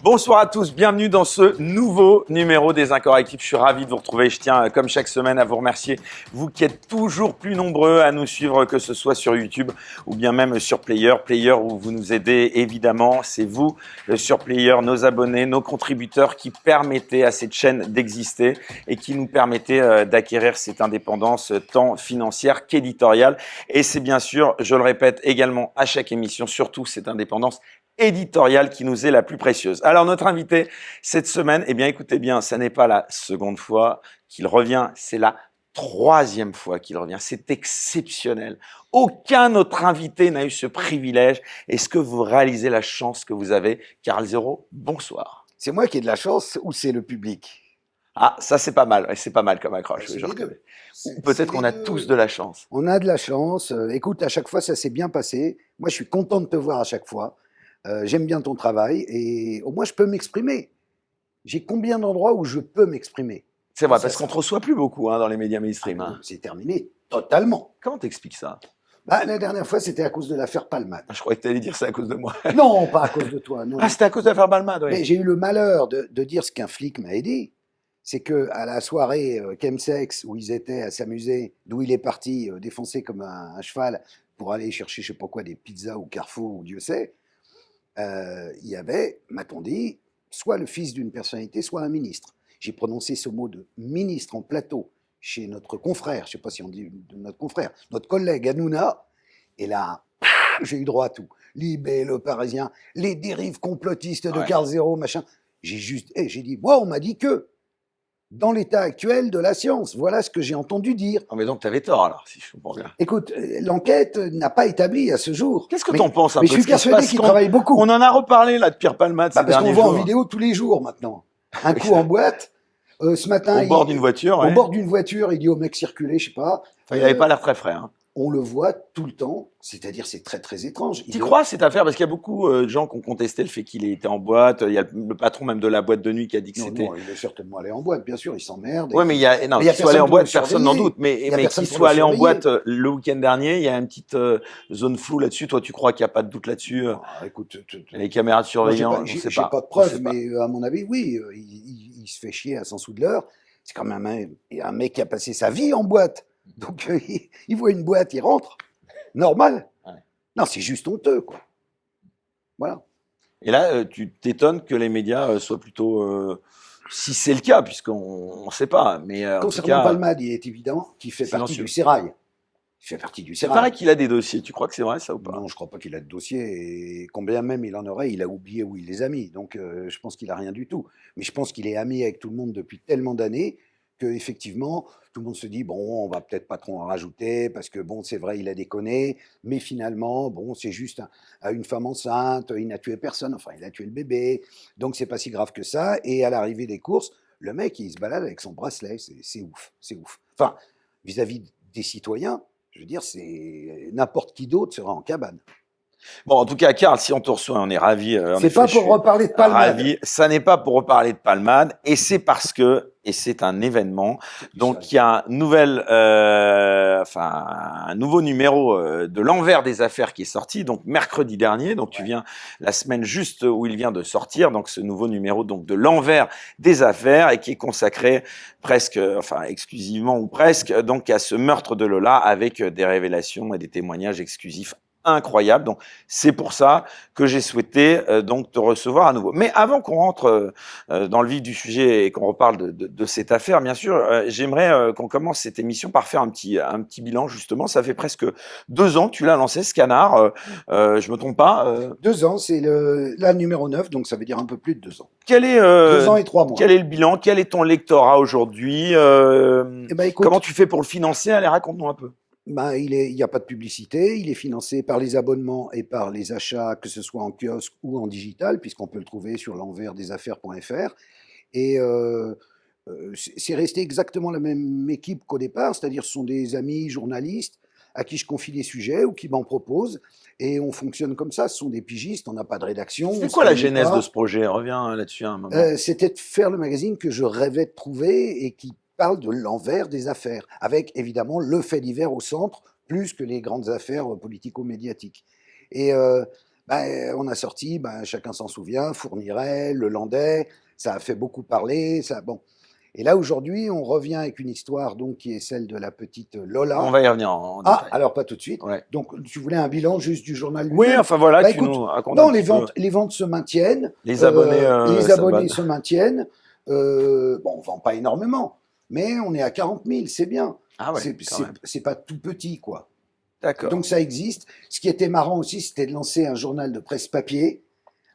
Bonsoir à tous, bienvenue dans ce nouveau numéro des Incorrectibles. Je suis ravi de vous retrouver. Je tiens, comme chaque semaine, à vous remercier, vous qui êtes toujours plus nombreux à nous suivre, que ce soit sur YouTube ou bien même sur Player. Player où vous nous aidez, évidemment, c'est vous, sur Player, nos abonnés, nos contributeurs qui permettaient à cette chaîne d'exister et qui nous permettaient d'acquérir cette indépendance tant financière qu'éditoriale. Et c'est bien sûr, je le répète également à chaque émission, surtout cette indépendance éditoriale qui nous est la plus précieuse. Alors notre invité cette semaine, eh bien écoutez bien, ça n'est pas la seconde fois qu'il revient, c'est la troisième fois qu'il revient. C'est exceptionnel. Aucun autre invité n'a eu ce privilège. Est-ce que vous réalisez la chance que vous avez? Karl Zéro, bonsoir. C'est moi qui ai de la chance ou c'est le public? Ah, ça c'est pas mal, c'est pas mal comme accroche. C'est je les reconnais. deux. Ou peut-être qu'on a tous de la chance. On a de la chance. Écoute, à chaque fois, ça s'est bien passé. Moi, je suis content de te voir à chaque fois. J'aime bien ton travail et au moins, je peux m'exprimer. J'ai combien d'endroits où je peux m'exprimer? C'est vrai, parce qu'on ne te reçoit plus beaucoup dans les médias mainstream. Hein. C'est terminé, totalement. Comment t'expliques ça? La dernière fois, c'était à cause de l'affaire Palmade. Je croyais que tu allais dire ça à cause de moi. Non, pas à cause de toi. Non. Ah, c'était à cause de l'affaire Palmade, oui. Mais j'ai eu le malheur de dire ce qu'un flic m'a aidé. C'est que à la soirée chemsex où ils étaient à s'amuser, d'où il est parti défoncé comme un cheval pour aller chercher je sais pas quoi des pizzas au Carrefour ou Dieu sait, il y avait, m'a-t-on dit, soit le fils d'une personnalité, soit un ministre. J'ai prononcé ce mot de ministre en plateau chez notre confrère, je sais pas si on dit de notre confrère, notre collègue Hanouna, et là, j'ai eu droit à tout. Libé, Le Parisien, les dérives complotistes de Karl Zéro, machin. J'ai dit, moi, on m'a dit que dans l'état actuel de la science. Voilà ce que j'ai entendu dire. Oh, mais donc, tu avais tort, alors, si je comprends bien. Écoute, l'enquête n'a pas établi à ce jour. Qu'est-ce que t'en penses un mais peu? Je suis persuadé qu'il travaille beaucoup. On en a reparlé, là, de Pierre Palmade ces parce qu'on derniers voit jours. en vidéo tous les jours, maintenant. Un coup en boîte. Ce matin, au bord d'une voiture. Au bord d'une voiture, il dit au mec circuler, je sais pas. Enfin, il n'avait pas l'air très frais. Hein. On le voit tout le temps, c'est-à-dire c'est très très étrange. Tu crois cette affaire? Parce qu'il y a beaucoup de gens qui ont contesté le fait qu'il était en boîte. Il y a le patron même de la boîte de nuit qui a dit que c'était... Non, il est certainement allé en boîte, bien sûr, il s'emmerde. Oui, mais qu'il soit allé en boîte, personne n'en doute. Mais qu'il soit allé en boîte le week-end dernier, il y a une petite zone floue là-dessus. Toi, tu crois qu'il n'y a pas de doute là-dessus? Écoute, les caméras de surveillance, je sais pas. J'ai pas de preuves, mais à mon avis, oui, il se fait chier à 100 sous de l'heure. C'est quand même un mec qui a passé sa vie en boîte. Donc, il voit une boîte, il rentre. Normal. Ouais. Non, c'est juste honteux, quoi. Voilà. Et là, tu t'étonnes que les médias soient plutôt... si c'est le cas, puisqu'on ne sait pas. Mais concernant Palmade, il est évident qu'il fait partie du sérail. Il fait partie du sérail. Il paraît qu'il a des dossiers. Tu crois que c'est vrai, ça, ou pas? Non, je ne crois pas qu'il a de dossiers. Et combien même il en aurait, il a oublié où il les a mis. Donc, je pense qu'il n'a rien du tout. Mais je pense qu'il est ami avec tout le monde depuis tellement d'années qu'effectivement, tout le monde se dit, bon, on va peut-être pas trop en rajouter, parce que, bon, c'est vrai, il a déconné, mais finalement, bon, c'est juste une femme enceinte, il n'a tué personne, enfin, il a tué le bébé, donc c'est pas si grave que ça. Et à l'arrivée des courses, le mec, il se balade avec son bracelet, c'est ouf, c'est ouf. Enfin, vis-à-vis des citoyens, je veux dire, c'est n'importe qui d'autre sera en cabane. Bon, en tout cas, Karl, si on te reçoit, on est ravis. C'est pas pour reparler de Palmade. Ravis. Ça n'est pas pour reparler de Palmade, et c'est parce que, et c'est un événement, donc il y a un nouveau numéro de l'envers des affaires qui est sorti, donc mercredi dernier, donc tu viens la semaine juste où il vient de sortir, donc ce nouveau numéro donc de l'envers des affaires, et qui est consacré presque, exclusivement ou presque, donc à ce meurtre de Lola, avec des révélations et des témoignages exclusifs incroyable. Donc, c'est pour ça que j'ai souhaité donc te recevoir à nouveau. Mais avant qu'on rentre dans le vif du sujet et qu'on reparle de cette affaire, bien sûr, j'aimerais qu'on commence cette émission par faire un petit bilan, justement. Ça fait presque 2 ans que tu l'as lancé, ce canard. Je me trompe pas 2 ans, c'est la numéro 9, donc ça veut dire un peu plus de 2 ans. 2 ans et 3 mois. Quel est le bilan? Quel est ton lectorat aujourd'hui? Écoute, comment tu fais pour le financer? Allez, raconte-nous un peu. Il n'y a pas de publicité, il est financé par les abonnements et par les achats, que ce soit en kiosque ou en digital, puisqu'on peut le trouver sur l'enversdesaffaires.fr. Et c'est resté exactement la même équipe qu'au départ, c'est-à-dire ce sont des amis journalistes à qui je confie des sujets ou qui m'en proposent. Et on fonctionne comme ça, ce sont des pigistes, on n'a pas de rédaction. C'est quoi la genèse de ce projet? Reviens là-dessus un moment. C'était de faire le magazine que je rêvais de trouver et qui parle de l'envers des affaires, avec évidemment le fait divers au centre, plus que les grandes affaires politico-médiatiques. Et On a sorti, chacun s'en souvient, Fourniret, Le Landais, ça a fait beaucoup parler. Bon. Et là, aujourd'hui, on revient avec une histoire donc, qui est celle de la petite Lola. On va y revenir en détail. Alors pas tout de suite. Ouais. Donc, tu voulais un bilan juste du journal lui-même? Oui, enfin voilà, tu écoute, nous racontes non, un petit peu. les ventes se maintiennent. Les abonnés, les abonnés s'abonnent. se maintiennent. On vend pas énormément, mais on est à 40 000, c'est bien. Ah ouais, quand même. C'est pas tout petit, quoi. D'accord. Donc ça existe. Ce qui était marrant aussi, c'était de lancer un journal de presse papier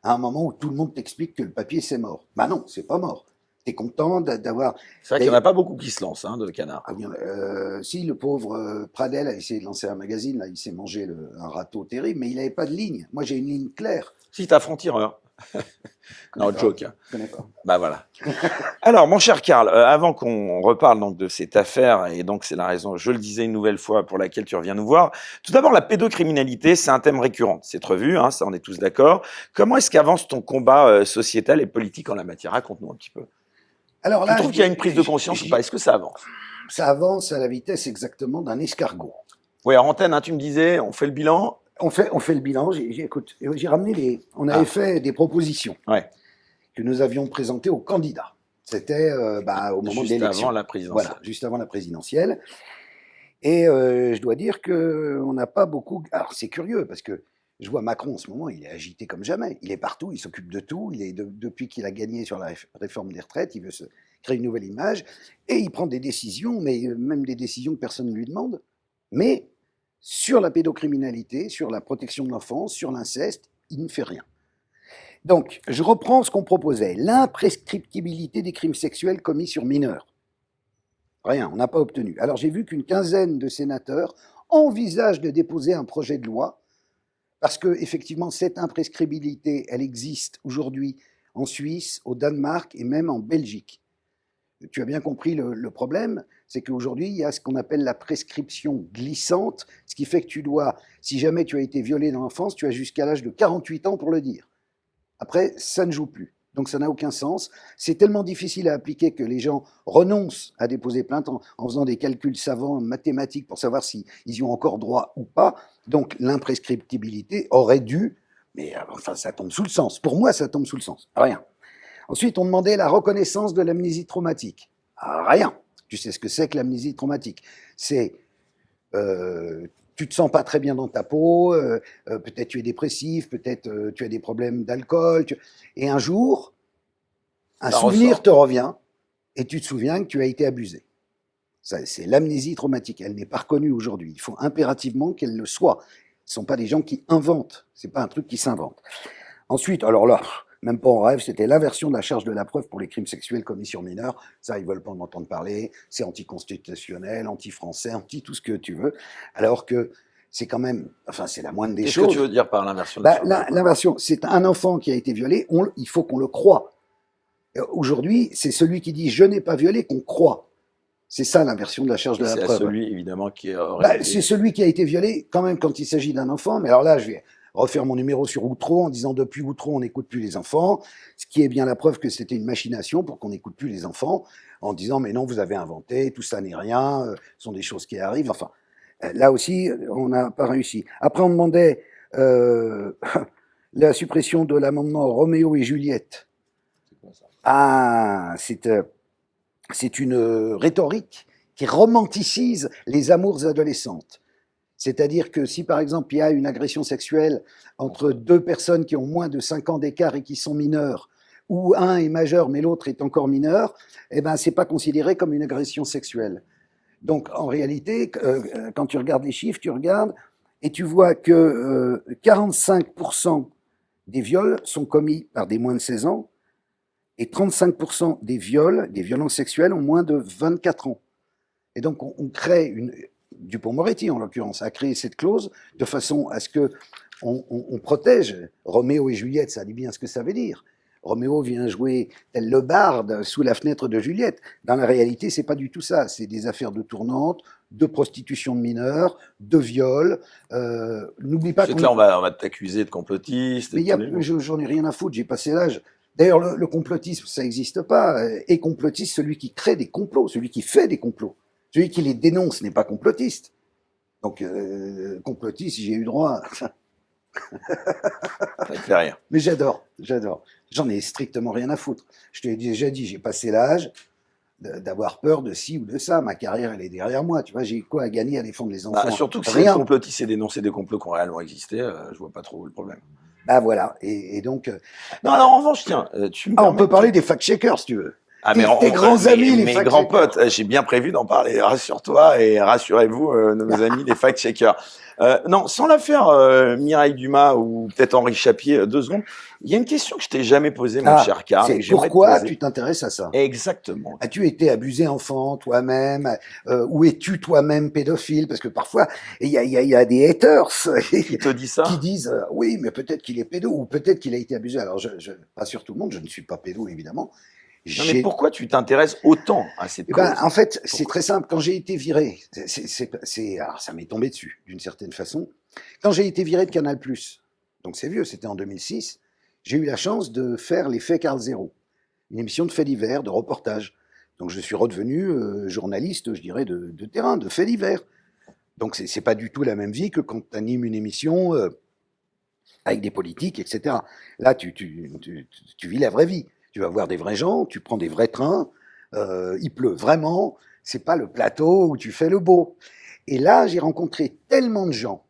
à un moment où tout le monde t'explique que le papier c'est mort. Bah non, c'est pas mort. T'es content d'avoir. C'est vrai qu'il n'y en a pas beaucoup qui se lancent, de canard. Ah, si le pauvre Pradel a essayé de lancer un magazine, là, il s'est mangé un râteau terrible, mais il n'avait pas de ligne. Moi, j'ai une ligne claire. Si, t'as franc-tireur. Non, joke. Je connais pas. Bah voilà. Alors, mon cher Karl, avant qu'on reparle donc de cette affaire, et donc c'est la raison, je le disais une nouvelle fois, pour laquelle tu reviens nous voir. Tout d'abord, la pédocriminalité, c'est un thème récurrent de cette revue, ça on est tous d'accord. Comment est-ce qu'avance ton combat sociétal et politique en la matière? Raconte-nous un petit peu. Alors là, tu trouves qu'il y a une prise de conscience ou pas? Est-ce que ça avance? Ça avance à la vitesse exactement d'un escargot. Oui, en antenne, tu me disais, on fait le bilan. On fait le bilan. Écoute, j'ai ramené on avait fait des propositions que nous avions présentées aux candidats. C'était au moment de l'élection. Juste avant la présidentielle. Voilà, juste avant la présidentielle. Et je dois dire qu'on n'a pas beaucoup. Alors c'est curieux parce que je vois Macron en ce moment, il est agité comme jamais. Il est partout, il s'occupe de tout. Il est depuis qu'il a gagné sur la réforme des retraites, il veut se créer une nouvelle image et il prend des décisions, mais même des décisions que personne ne lui demande. Mais sur la pédocriminalité, sur la protection de l'enfance, sur l'inceste, il ne fait rien. Donc, je reprends ce qu'on proposait. L'imprescriptibilité des crimes sexuels commis sur mineurs. Rien, on n'a pas obtenu. Alors, j'ai vu qu'une quinzaine de sénateurs envisagent de déposer un projet de loi parce que, effectivement, cette imprescriptibilité, elle existe aujourd'hui en Suisse, au Danemark et même en Belgique. Tu as bien compris le problème, c'est qu'aujourd'hui, il y a ce qu'on appelle la prescription glissante, ce qui fait que tu dois, si jamais tu as été violé dans l'enfance, tu as jusqu'à l'âge de 48 ans pour le dire. Après, ça ne joue plus. Donc ça n'a aucun sens. C'est tellement difficile à appliquer que les gens renoncent à déposer plainte en faisant des calculs savants mathématiques pour savoir s'ils y ont encore droit ou pas. Donc l'imprescriptibilité aurait dû, mais enfin ça tombe sous le sens. Pour moi, ça tombe sous le sens. Rien. Ensuite, on demandait la reconnaissance de l'amnésie traumatique. Rien. Tu sais ce que c'est que l'amnésie traumatique? C'est tu te sens pas très bien dans ta peau, peut-être tu es dépressif, peut-être tu as des problèmes d'alcool, et un jour, un souvenir te revient et tu te souviens que tu as été abusé. C'est l'amnésie traumatique. Elle n'est pas reconnue aujourd'hui. Il faut impérativement qu'elle le soit. Ce ne sont pas des gens qui inventent. C'est pas un truc qui s'invente. Ensuite, alors là, même pas en rêve, c'était l'inversion de la charge de la preuve pour les crimes sexuels commis sur mineurs. Ça, ils veulent pas en entendre parler. C'est anticonstitutionnel, anti-français, anti tout ce que tu veux. Alors que c'est quand même, enfin, c'est la moindre des choses. Qu'est-ce que tu veux dire par l'inversion de la charge? L'inversion, c'est un enfant qui a été violé, il faut qu'on le croie. Aujourd'hui, c'est celui qui dit « je n'ai pas violé » qu'on croit. C'est ça l'inversion de la charge de la preuve. C'est celui, évidemment, qui c'est celui qui a été violé, quand même, quand il s'agit d'un enfant. Mais alors là, je vais refaire mon numéro sur Outreau en disant depuis Outreau, on n'écoute plus les enfants, ce qui est bien la preuve que c'était une machination pour qu'on n'écoute plus les enfants, en disant mais non, vous avez inventé, tout ça n'est rien, ce sont des choses qui arrivent. Enfin, là aussi, on n'a pas réussi. Après, on demandait la suppression de l'amendement Roméo et Juliette. C'est une rhétorique qui romanticise les amours adolescentes. C'est-à-dire que si, par exemple, il y a une agression sexuelle entre deux personnes qui ont moins de 5 ans d'écart et qui sont mineures, ou un est majeur mais l'autre est encore mineur, eh ben, c'est pas considéré comme une agression sexuelle. Donc, en réalité, quand tu regardes les chiffres, tu regardes et tu vois que 45% des viols sont commis par des moins de 16 ans et 35% des viols, des violences sexuelles, ont moins de 24 ans. Et donc, on crée Dupond-Moretti, en l'occurrence, a créé cette clause de façon à ce que on protège Roméo et Juliette. Ça dit bien ce que ça veut dire. Roméo vient jouer tel le barde sous la fenêtre de Juliette. Dans la réalité, c'est pas du tout ça. C'est des affaires de tournante, de prostitution de mineurs, de viol. N'oublie pas que là, on va t'accuser de complotiste. Mais j'en ai rien à foutre. J'ai passé l'âge. D'ailleurs, le complotisme, ça n'existe pas. Et complotiste, celui qui crée des complots, celui qui fait des complots. Celui qui les dénonce n'est pas complotiste. Donc, complotiste, j'ai eu droit Ça me fait rire. Mais j'adore. J'en ai strictement rien à foutre. Je te l'ai déjà dit, j'ai passé l'âge d'avoir peur de ci ou de ça. Ma carrière, elle est derrière moi. Tu vois, j'ai quoi à gagner à défendre les enfants? Surtout que si Rien. les complotistes et dénoncer des complots qui ont réellement existé, je vois pas trop le problème. Bah voilà. Et donc. Non, alors en revanche, tiens, tu me on permets peut parler des fact-checkers, si tu veux. tes grands amis, les mes fact-checkers. grands potes, j'ai bien prévu d'en parler. Rassure-toi et rassurez-vous, nos amis les fact-checkers. Non, sans l'affaire Mireille Dumas ou peut-être Henri Chapier, 2 secondes. Il y a une question que je t'ai jamais posée, mon cher Karl. C'est et que j'aimerais te pourquoi poser. tu t'intéresses à ça? Exactement. As-tu été abusé enfant toi-même? Ou es-tu toi-même pédophile? Parce que parfois, il y a des haters Qui te dit ça? qui disent oui, mais peut-être qu'il est pédo ou peut-être qu'il a été abusé. Alors, je rassure tout le monde, je ne suis pas pédo, évidemment. Non, mais pourquoi tu t'intéresses autant à cette cause? En fait, c'est très simple. Quand j'ai été viré, alors ça m'est tombé dessus, d'une certaine façon. Quand j'ai été viré de Canal+, donc c'est vieux, c'était en 2006, j'ai eu la chance de faire l'effet Carl Zero, une émission de faits divers, de reportage. Donc je suis redevenu journaliste, je dirais, de terrain, de faits divers. Donc c'est pas du tout la même vie que quand tu animes une émission avec des politiques, etc. Là, tu vis la vraie vie. Tu vas voir des vrais gens, tu prends des vrais trains, il pleut vraiment, c'est pas le plateau où tu fais le beau. Et là, j'ai rencontré tellement de gens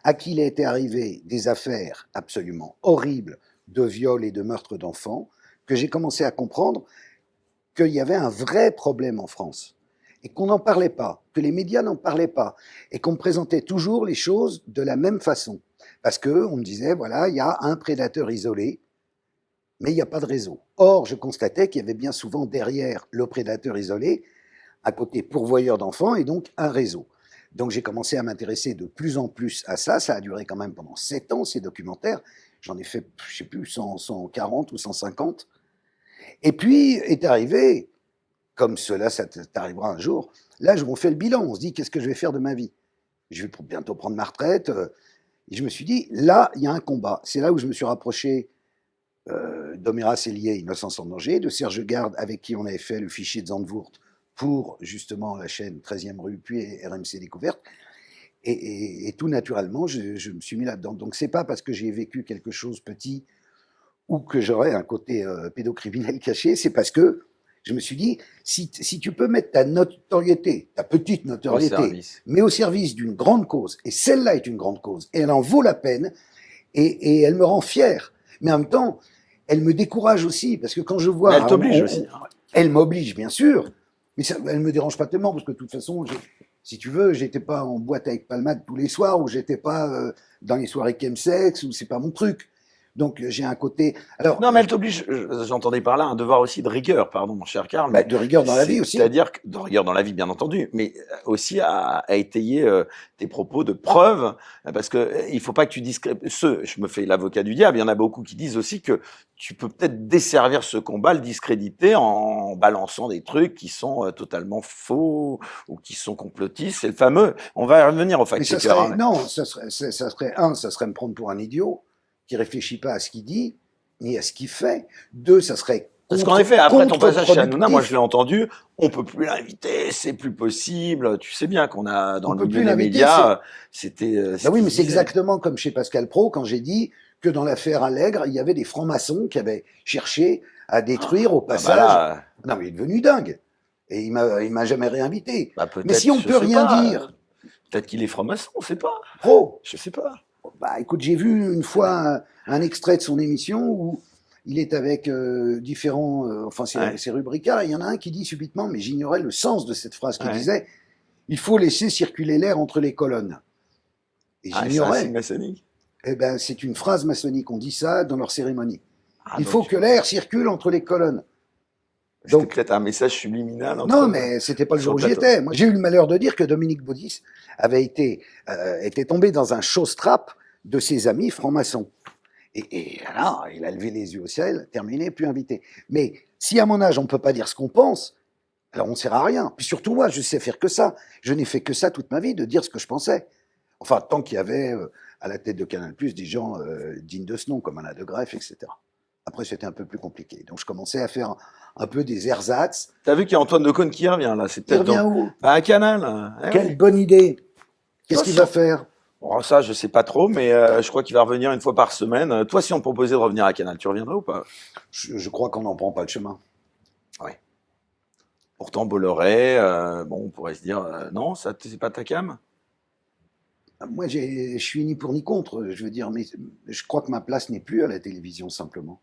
à qui il était arrivé des affaires absolument horribles de viol et de meurtre d'enfants, que j'ai commencé à comprendre qu'il y avait un vrai problème en France et qu'on n'en parlait pas, que les médias n'en parlaient pas et qu'on présentait toujours les choses de la même façon. Parce qu'on me disait, voilà, il y a un prédateur isolé, mais il n'y a pas de réseau. Or, je constatais qu'il y avait bien souvent derrière le prédateur isolé un côté pourvoyeur d'enfants et donc un réseau. Donc j'ai commencé à m'intéresser de plus en plus à ça. Ça a duré quand même pendant 7 ans, ces documentaires. J'en ai fait, je sais plus, 140 ou 150. Et puis est arrivé, comme cela, ça t'arrivera un jour, l'âge où on fait le bilan. On se dit, qu'est-ce que je vais faire de ma vie? Je vais bientôt prendre ma retraite. Et je me suis dit, là, il y a un combat. C'est là où je me suis rapproché d'Oméra Sellier, Innocence en danger, de Serge Garde, avec qui on avait fait le fichier de Zandvoort pour justement la chaîne 13e rue, puis RMC Découverte. Et tout naturellement, je me suis mis là-dedans. Donc c'est pas parce que j'ai vécu quelque chose petit ou que j'aurais un côté pédocriminel caché, c'est parce que je me suis dit, si tu peux mettre ta notoriété, ta petite notoriété, mais au service d'une grande cause, et celle-là est une grande cause, et elle en vaut la peine, et elle me rend fier. Mais en même temps, elle me décourage aussi, parce que quand je vois... Mais elle t'oblige aussi. Elle m'oblige, bien sûr, mais ça, elle me dérange pas tellement, parce que de toute façon, si tu veux, j'étais pas en boîte avec Palmade tous les soirs, ou j'étais pas dans les soirées chemsex, ou c'est pas mon truc. Donc j'ai un côté... Alors, non, mais elle t'oblige, j'entendais par là, un devoir aussi de rigueur, pardon, mon cher Karl. Bah, de rigueur dans la vie aussi. C'est-à-dire de rigueur dans la vie, bien entendu, mais aussi à étayer tes propos de preuve, parce que il faut pas que tu je me fais l'avocat du diable, il y en a beaucoup qui disent aussi que tu peux peut-être desservir ce combat, le discréditer en balançant des trucs qui sont totalement faux ou qui sont complotistes. C'est le fameux, on va revenir au fact-checker. Non, ça serait me prendre pour un idiot qui réfléchit pas à ce qu'il dit, ni à ce qu'il fait. 2, ça serait parce qu'en effet, après ton passage chez Hanouna, moi je l'ai entendu, on peut plus l'inviter, c'est plus possible. Tu sais bien qu'on a dans le milieu des médias, c'était. Bah oui, mais c'est exactement comme chez Pascal Praud quand j'ai dit que dans l'affaire Allègre, il y avait des francs-maçons qui avaient cherché à détruire au passage. Bah non, mais il est devenu dingue. Et il m'a jamais réinvité. Bah mais si on peut rien dire. Peut-être qu'il est franc-maçon, on sait pas. Praud. Je sais pas. Bah écoute, j'ai vu une fois un extrait de son émission où il est avec différents, c'est rubricards, et il y en a un qui dit subitement, mais j'ignorais le sens de cette phrase, qui disait « Il faut laisser circuler l'air entre les colonnes ». Et j'ignorais. C'est maçonnique. Eh ben, c'est une phrase maçonnique, on dit ça dans leur cérémonie. Il faut que l'air circule entre les colonnes. Donc peut-être un message subliminal. Non, mais c'était pas le jour où j'y étais. Moi, j'ai eu le malheur de dire que Dominique Baudis était tombé dans un show-strap de ses amis francs-maçons. Et là, il a levé les yeux au ciel, terminé, plus invité. Mais si à mon âge, on ne peut pas dire ce qu'on pense, alors on ne sert à rien. Puis surtout moi, je sais faire que ça. Je n'ai fait que ça toute ma vie, de dire ce que je pensais. Enfin, tant qu'il y avait à la tête de Canal+, des gens dignes de ce nom, comme Alain de Greff, etc. Après, c'était un peu plus compliqué. Donc, je commençais à faire un peu des ersatz. T'as vu qu'il y a Antoine Decaune qui revient, là. C'est peut-être il revient où? À Canal. Quelle bonne idée. Qu'est-ce qu'il va faire? Oh, ça, je sais pas trop, mais je crois qu'il va revenir une fois par semaine. Toi, si on te proposait de revenir à Canal, tu reviendrais ou pas? Je crois qu'on n'en prend pas le chemin. Ouais. Pourtant, Bolloré, bon, on pourrait se dire, non, ça, c'est pas ta came? Moi, je suis ni pour ni contre. Je veux dire, mais je crois que ma place n'est plus à la télévision simplement.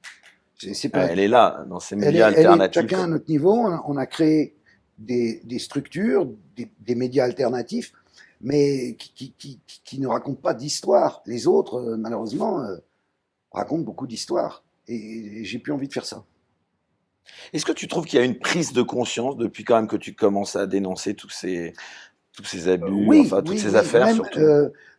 C'est pas, Elle est là, dans ces elle médias est alternatifs. chacun à notre niveau. On a créé des structures, des médias alternatifs, mais qui ne racontent pas d'histoire. Les autres, malheureusement, racontent beaucoup d'histoires. Et j'ai plus envie de faire ça. Est-ce que tu trouves qu'il y a une prise de conscience depuis quand même que tu commences à dénoncer tous ces abus, Oui, enfin toutes oui, ces oui. affaires Même, surtout?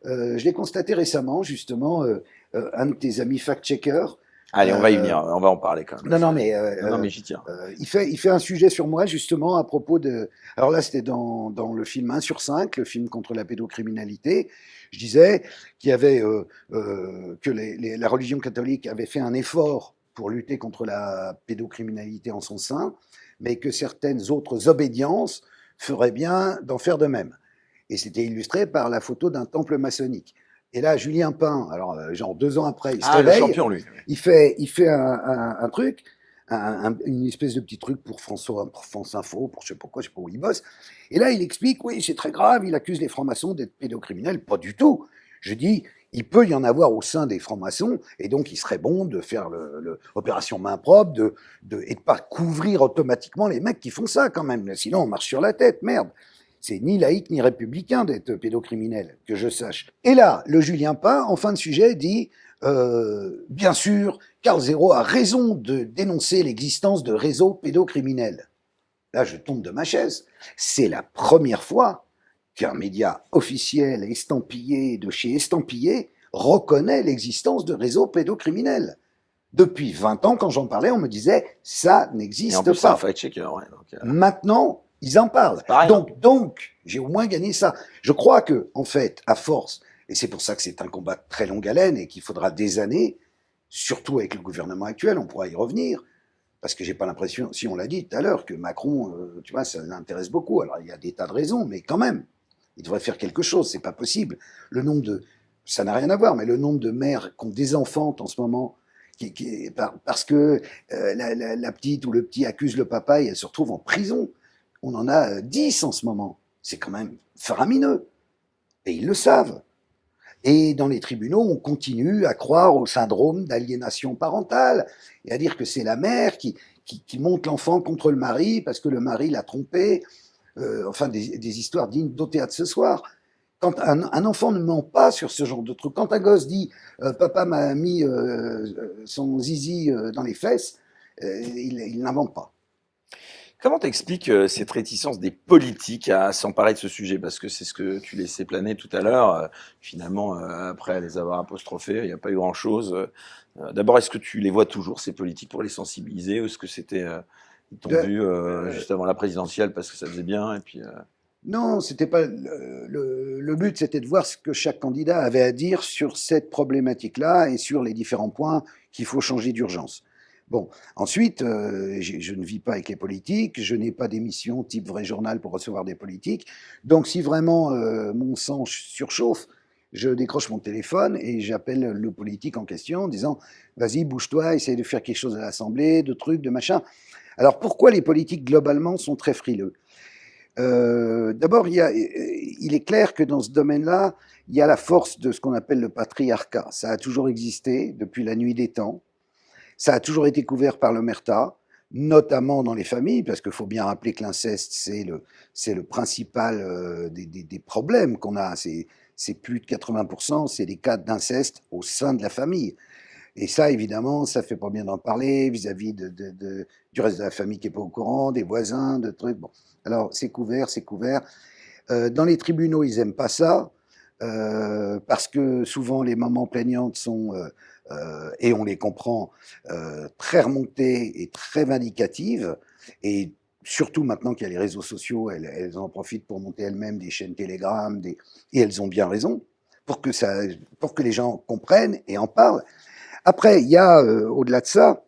je l'ai constaté récemment, justement, un de tes amis fact-checkers. Allez, on va y euh, venir, on va en parler quand même. non, non, mais Non, mais j'y tiens. il fait un sujet sur moi, justement, à propos de. Alors là, c'était dans le film 1 sur 5, le film contre la pédocriminalité. Je disais qu'il y avait que la religion catholique avait fait un effort pour lutter contre la pédocriminalité en son sein, mais que certaines autres obédiences feraient bien d'en faire de même. Et c'était illustré par la photo d'un temple maçonnique. Et là, Julien Pain, alors genre 2 ans après, il se Ah, le réveille, champion, lui. il fait un truc, une espèce de petit truc pour France Info, pour je sais pas quoi, je sais pas où il bosse. Et là, il explique, oui, c'est très grave, il accuse les francs-maçons d'être pédocriminels. Pas du tout. Je dis, il peut y en avoir au sein des francs-maçons, et donc il serait bon de faire l'opération main propre, et de pas couvrir automatiquement les mecs qui font ça quand même. Sinon, on marche sur la tête, merde. C'est ni laïque ni républicain d'être pédocriminel, que je sache. Et là, le Julien Pain, en fin de sujet, dit bien sûr, Karl Zéro a raison de dénoncer l'existence de réseaux pédocriminels. Là, je tombe de ma chaise. C'est la première fois qu'un média officiel estampillé de chez Estampillé reconnaît l'existence de réseaux pédocriminels. Depuis 20 ans, quand j'en parlais, on me disait ça Et en n'existe plus, c'est un pas. fact-checker, ouais. Maintenant, ils en parlent. C'est pas rien. Donc, j'ai au moins gagné ça. Je crois que, en fait, à force, et c'est pour ça que c'est un combat de très longue haleine et qu'il faudra des années, surtout avec le gouvernement actuel, on pourra y revenir, parce que j'ai pas l'impression, si on l'a dit tout à l'heure, que Macron, tu vois, ça l'intéresse beaucoup. Alors, il y a des tas de raisons, mais quand même, il devrait faire quelque chose, c'est pas possible. Le nombre de, ça n'a rien à voir, mais le nombre de mères qui ont des enfants en ce moment, parce que la petite ou le petit accuse le papa et elle se retrouve en prison. On en a 10 en ce moment. C'est quand même faramineux. Et ils le savent. Et dans les tribunaux, on continue à croire au syndrome d'aliénation parentale et à dire que c'est la mère qui monte l'enfant contre le mari parce que le mari l'a trompé. Enfin, des histoires dignes d'au théâtre ce soir. Quand un enfant ne ment pas sur ce genre de truc, quand un gosse dit papa m'a mis son zizi dans les fesses, il n'invente pas. Comment t'expliques cette réticence des politiques à s'emparer de ce sujet? Parce que c'est ce que tu laissais planer tout à l'heure. Finalement, après les avoir apostrophés, il n'y a pas eu grand-chose. D'abord, est-ce que tu les vois toujours, ces politiques, pour les sensibiliser? Ou est-ce que c'était... ils t'ont vu juste avant la présidentielle parce que ça faisait bien et puis... Non, c'était pas le but, c'était de voir ce que chaque candidat avait à dire sur cette problématique-là et sur les différents points qu'il faut changer d'urgence. Bon, ensuite, je ne vis pas avec les politiques, je n'ai pas d'émission type vrai journal pour recevoir des politiques. Donc, si vraiment mon sang surchauffe, je décroche mon téléphone et j'appelle le politique en question en disant vas-y, bouge-toi, essaye de faire quelque chose à l'Assemblée, de trucs, de machin. Alors, pourquoi les politiques globalement sont très frileux? D'abord, il est clair que dans ce domaine-là, il y a la force de ce qu'on appelle le patriarcat. Ça a toujours existé depuis la nuit des temps. Ça a toujours été couvert par l'omerta, notamment dans les familles, parce qu'il faut bien rappeler que l'inceste, c'est le principal des problèmes qu'on a. C'est plus de 80%, c'est des cas d'inceste au sein de la famille. Et ça, évidemment, ça fait pas bien d'en parler vis-à-vis du reste de la famille qui est pas au courant, des voisins, de trucs. Bon, alors c'est couvert, c'est couvert. Dans les tribunaux, ils aiment pas ça parce que souvent les mamans plaignantes sont et on les comprend très remontées et très vindicatives et surtout maintenant qu'il y a les réseaux sociaux, elles en profitent pour monter elles-mêmes des chaînes Telegram, et elles ont bien raison pour que les gens comprennent et en parlent. Après, il y a, au-delà de ça,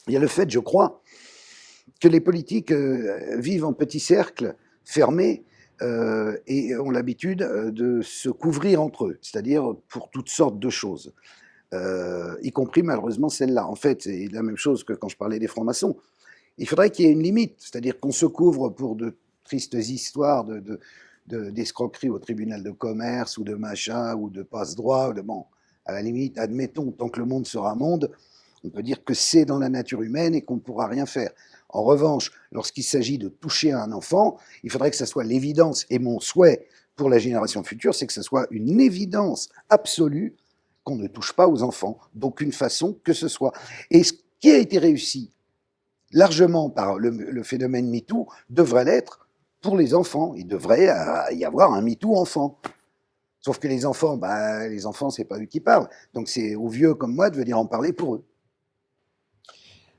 il y a le fait, je crois, que les politiques vivent en petits cercles fermés et ont l'habitude de se couvrir entre eux, c'est-à-dire pour toutes sortes de choses, y compris malheureusement celle-là. En fait, c'est la même chose que quand je parlais des francs-maçons. Il faudrait qu'il y ait une limite, c'est-à-dire qu'on se couvre pour de tristes histoires d'escroquerie au tribunal de commerce ou de machin ou de passe-droit. Bon, à la limite, admettons, tant que le monde sera monde, on peut dire que c'est dans la nature humaine et qu'on ne pourra rien faire. En revanche, lorsqu'il s'agit de toucher un enfant, il faudrait que ça soit l'évidence. Et mon souhait pour la génération future, c'est que ce soit une évidence absolue qu'on ne touche pas aux enfants, d'aucune façon que ce soit. Et ce qui a été réussi largement par le phénomène MeToo devrait l'être pour les enfants. Il devrait y avoir un MeToo enfant. Sauf que les enfants, c'est pas eux qui parlent. Donc c'est aux vieux comme moi de venir en parler pour eux.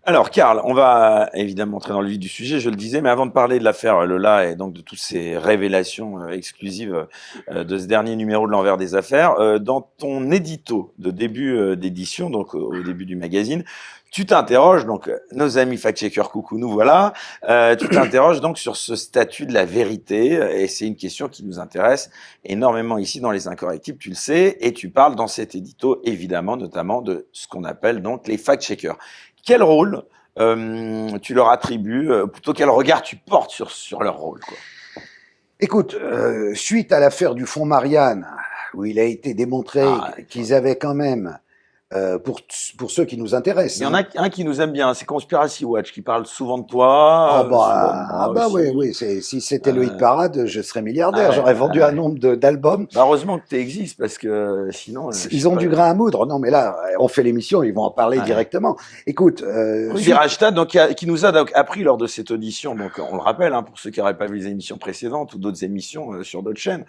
Alors, Karl, on va évidemment entrer dans le vif du sujet, je le disais, mais avant de parler de l'affaire Lola et donc de toutes ces révélations exclusives de ce dernier numéro de l'Envers des Affaires, dans ton édito de début d'édition, donc au début du magazine, tu t'interroges, donc nos amis fact-checkers, coucou, nous voilà, tu t'interroges donc sur ce statut de la vérité, et c'est une question qui nous intéresse énormément ici dans Les Incorrectibles, tu le sais, et tu parles dans cet édito, évidemment, notamment de ce qu'on appelle donc les fact-checkers. Quel rôle tu leur attribues, plutôt quel regard tu portes sur leur rôle, quoi? Écoute, suite à l'affaire du fonds Marianne, où il a été démontré qu'ils avaient quand même, pour ceux qui nous intéressent. Il y en a un qui nous aime bien, c'est Conspiracy Watch, qui parle souvent de toi. Oui, si c'était le hit parade, je serais milliardaire, j'aurais vendu un nombre d'albums. Heureusement que tu existes, parce que sinon... Ils ont du grain à moudre. Non, mais là, on fait l'émission, ils vont en parler directement. Écoute... Rudy Rajstad, donc, qui nous a donc appris lors de cette audition, donc on le rappelle, hein, pour ceux qui n'auraient pas vu les émissions précédentes ou d'autres émissions sur d'autres chaînes,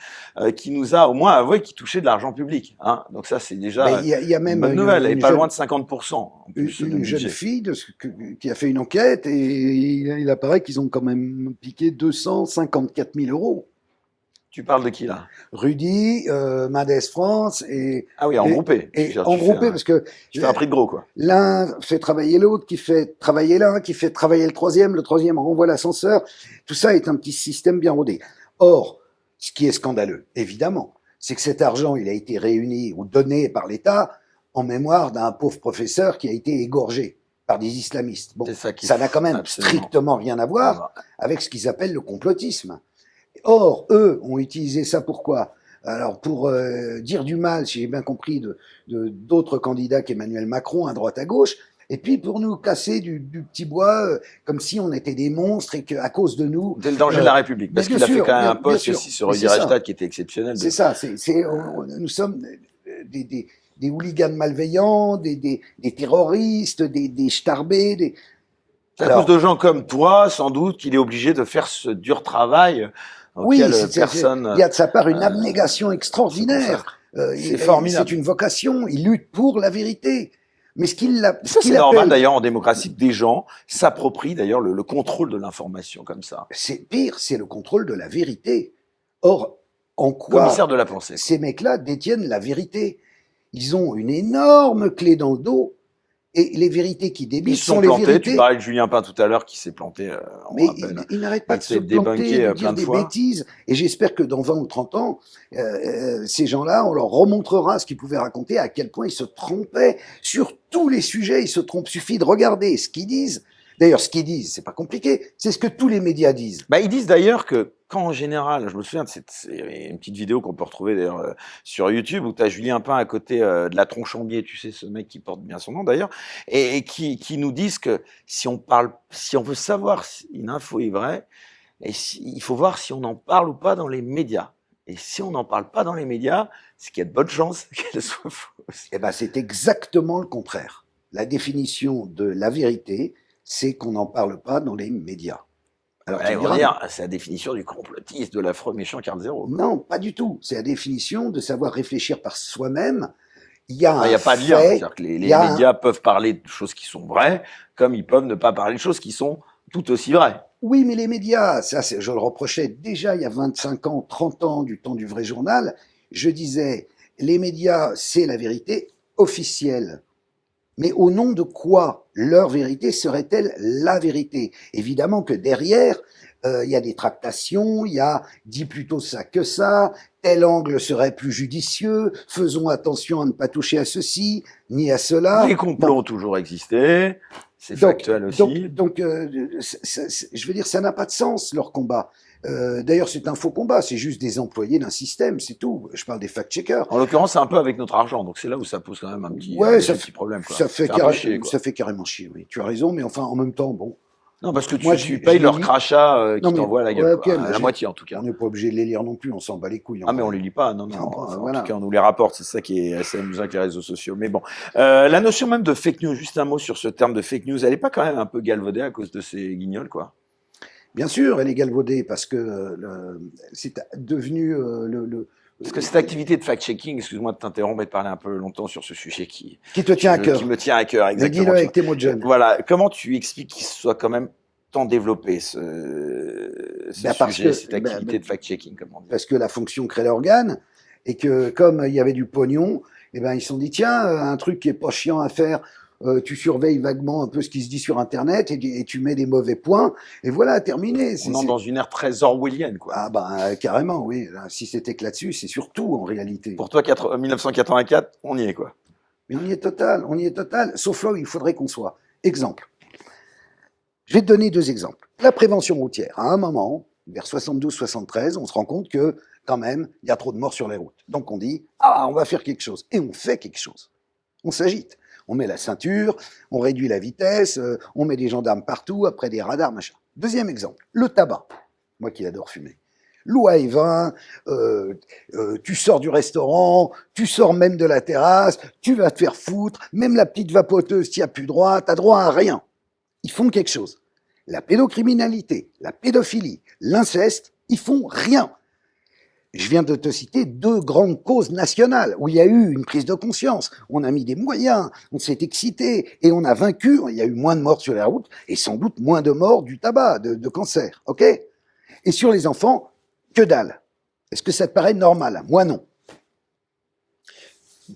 qui nous a au moins avoué qu'il touchait de l'argent public. Hein. Donc ça, c'est déjà y a même une bonne nouvelle. Elle est pas loin de 50%. En plus, une jeune fille qui a fait une enquête et il apparaît qu'ils ont quand même piqué 254 000 euros. Tu parles de qui là? Rudy, Mendes France et... Ah oui, en groupé. En groupé parce que... Tu fais un prix de gros, quoi. L'un fait travailler l'autre, qui fait travailler l'un, qui fait travailler le troisième renvoie l'ascenseur. Tout ça est un petit système bien rodé. Or, ce qui est scandaleux, évidemment, c'est que cet argent, il a été réuni ou donné par l'État en mémoire d'un pauvre professeur qui a été égorgé par des islamistes. Bon, ça n'a quand même strictement rien à voir avec ce qu'ils appellent le complotisme. Or, eux ont utilisé ça pourquoi? Alors, pour dire du mal, si j'ai bien compris, d'autres candidats qu'Emmanuel Macron, à droite à gauche, et puis pour nous casser du petit bois, comme si on était des monstres et qu'à cause de nous... C'est le danger de la République, parce qu'il a fait quand même un post aussi sur Rudy Rajstad qui était exceptionnel. C'est ça, nous sommes des hooligans malveillants, des terroristes, des starbés, C'est à cause de gens comme toi, sans doute, qu'il est obligé de faire ce dur travail. Oui, il y a de sa part une abnégation extraordinaire. C'est formidable. C'est une vocation. Il lutte pour la vérité. Mais c'est normal d'ailleurs en démocratie que des gens s'approprient d'ailleurs le contrôle de l'information comme ça. C'est pire, c'est le contrôle de la vérité. Or, en quoi commissaire de la pensée, ces mecs-là détiennent la vérité? Ils ont une énorme clé dans le dos. Et les vérités qui débitent sont les vérités. Tu parlais de Julien Pain tout à l'heure qui s'est planté. Mais il n'arrête pas de se planter, de dire des bêtises. Et j'espère que dans 20 ou 30 ans, ces gens-là, on leur remontrera ce qu'ils pouvaient raconter, à quel point ils se trompaient sur tous les sujets. Ils se trompent. Suffit de regarder ce qu'ils disent. D'ailleurs, ce qu'ils disent, c'est pas compliqué. C'est ce que tous les médias disent. Ils disent d'ailleurs que quand en général, je me souviens de une petite vidéo qu'on peut retrouver d'ailleurs sur YouTube où tu as Julien Pain à côté de la Tronchambier, tu sais, ce mec qui porte bien son nom d'ailleurs, et qui nous disent que si on veut savoir si une info est vraie, il faut voir si on en parle ou pas dans les médias. Et si on n'en parle pas dans les médias, c'est qu'il y a de bonnes chances qu'elle soit fausse. C'est exactement le contraire. La définition de la vérité, c'est qu'on n'en parle pas dans les médias. Alors, on va dire, c'est la définition du complotiste, de l'affreux méchant Carl Zero. Non, pas du tout. C'est la définition de savoir réfléchir par soi-même. Il y a pas de lien. C'est-à-dire que les médias peuvent parler de choses qui sont vraies, comme ils peuvent ne pas parler de choses qui sont tout aussi vraies. Oui, mais les médias, ça, je le reprochais déjà il y a 25 ans, 30 ans, du temps du vrai journal. Je disais, les médias, c'est la vérité officielle. Mais au nom de quoi leur vérité serait-elle la vérité? Évidemment que derrière, il y a des tractations, il y a dis plutôt ça que ça, tel angle serait plus judicieux, faisons attention à ne pas toucher à ceci, ni à cela. Les complots ont toujours existé, c'est factuel aussi. Je veux dire, ça n'a pas de sens, leur combat. D'ailleurs, c'est un faux combat, c'est juste des employés d'un système, c'est tout. Je parle des fact-checkers. En l'occurrence, c'est un peu avec notre argent, donc c'est là où ça pose quand même un petit, petit problème. Quoi. Ça fait, chier, quoi. Ça fait carrément chier, oui. Tu as raison, mais enfin, en même temps, bon. Non, parce que tu payes leur crachat qui t'envoie à la gueule, okay, la moitié en tout cas. On n'est pas obligé de les lire non plus, on s'en bat les couilles. Ah mais on les lit pas, non. Voilà. En tout cas, on nous les rapporte, c'est ça qui est assez amusant avec les réseaux sociaux. Mais bon, la notion même de fake news, juste un mot sur ce terme de fake news, elle est pas quand même un peu galvaudée à cause de ces guignols, quoi? Bien sûr, elle est galvaudée parce que c'est devenu Parce que cette activité de fact-checking, excuse-moi de t'interrompre et de parler un peu longtemps sur ce sujet qui te tient à cœur. Qui me tient à cœur, exactement. Dis-le avec tes mots de jeune. Voilà, comment tu expliques qu'il soit quand même tant développé ce sujet, cette activité de fact-checking, comme on dit? Parce que la fonction crée l'organe et que comme il y avait du pognon, eh ben ils se sont dit tiens, un truc qui est pas chiant à faire, tu surveilles vaguement un peu ce qui se dit sur Internet et tu mets des mauvais points et voilà, terminé. On entre dans une ère très orwellienne, quoi. Ah ben carrément, oui. Si c'était que là-dessus, c'est surtout en réalité. Pour toi, 1984, on y est, quoi. Mais on y est total, sauf là où il faudrait qu'on soit. Exemple. Je vais te donner deux exemples. La prévention routière. À un moment, vers 72-73, on se rend compte que, quand même, il y a trop de morts sur les routes. Donc on dit, on va faire quelque chose. Et on fait quelque chose. On s'agite. On met la ceinture, on réduit la vitesse, on met des gendarmes partout, après des radars, machin. Deuxième exemple, le tabac. Moi qui adore fumer. Loi E20, tu sors du restaurant, tu sors même de la terrasse, tu vas te faire foutre, même la petite vapoteuse, t'y as plus droit, t'as droit à rien. Ils font quelque chose. La pédocriminalité, la pédophilie, l'inceste, ils font rien. Je viens de te citer deux grandes causes nationales où il y a eu une prise de conscience. On a mis des moyens, on s'est excité et on a vaincu. Il y a eu moins de morts sur les routes et sans doute moins de morts du tabac, de cancer. Ok ? Et sur les enfants, que dalle. Est-ce que ça te paraît normal ? Moi, non.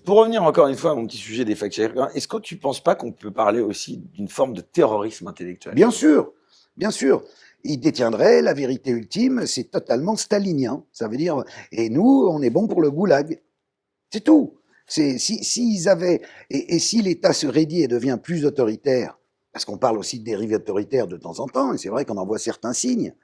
Pour revenir encore une fois à mon petit sujet des fact-checkers, est-ce que tu ne penses pas qu'on peut parler aussi d'une forme de terrorisme intellectuel ? Bien sûr, bien sûr. Ils détiendraient la vérité ultime, c'est totalement stalinien. Ça veut dire, et nous, on est bon pour le goulag. C'est tout. S'ils avaient, et si l'État se raidit et devient plus autoritaire, parce qu'on parle aussi de dérive autoritaire de temps en temps, et c'est vrai qu'on en voit certains signes.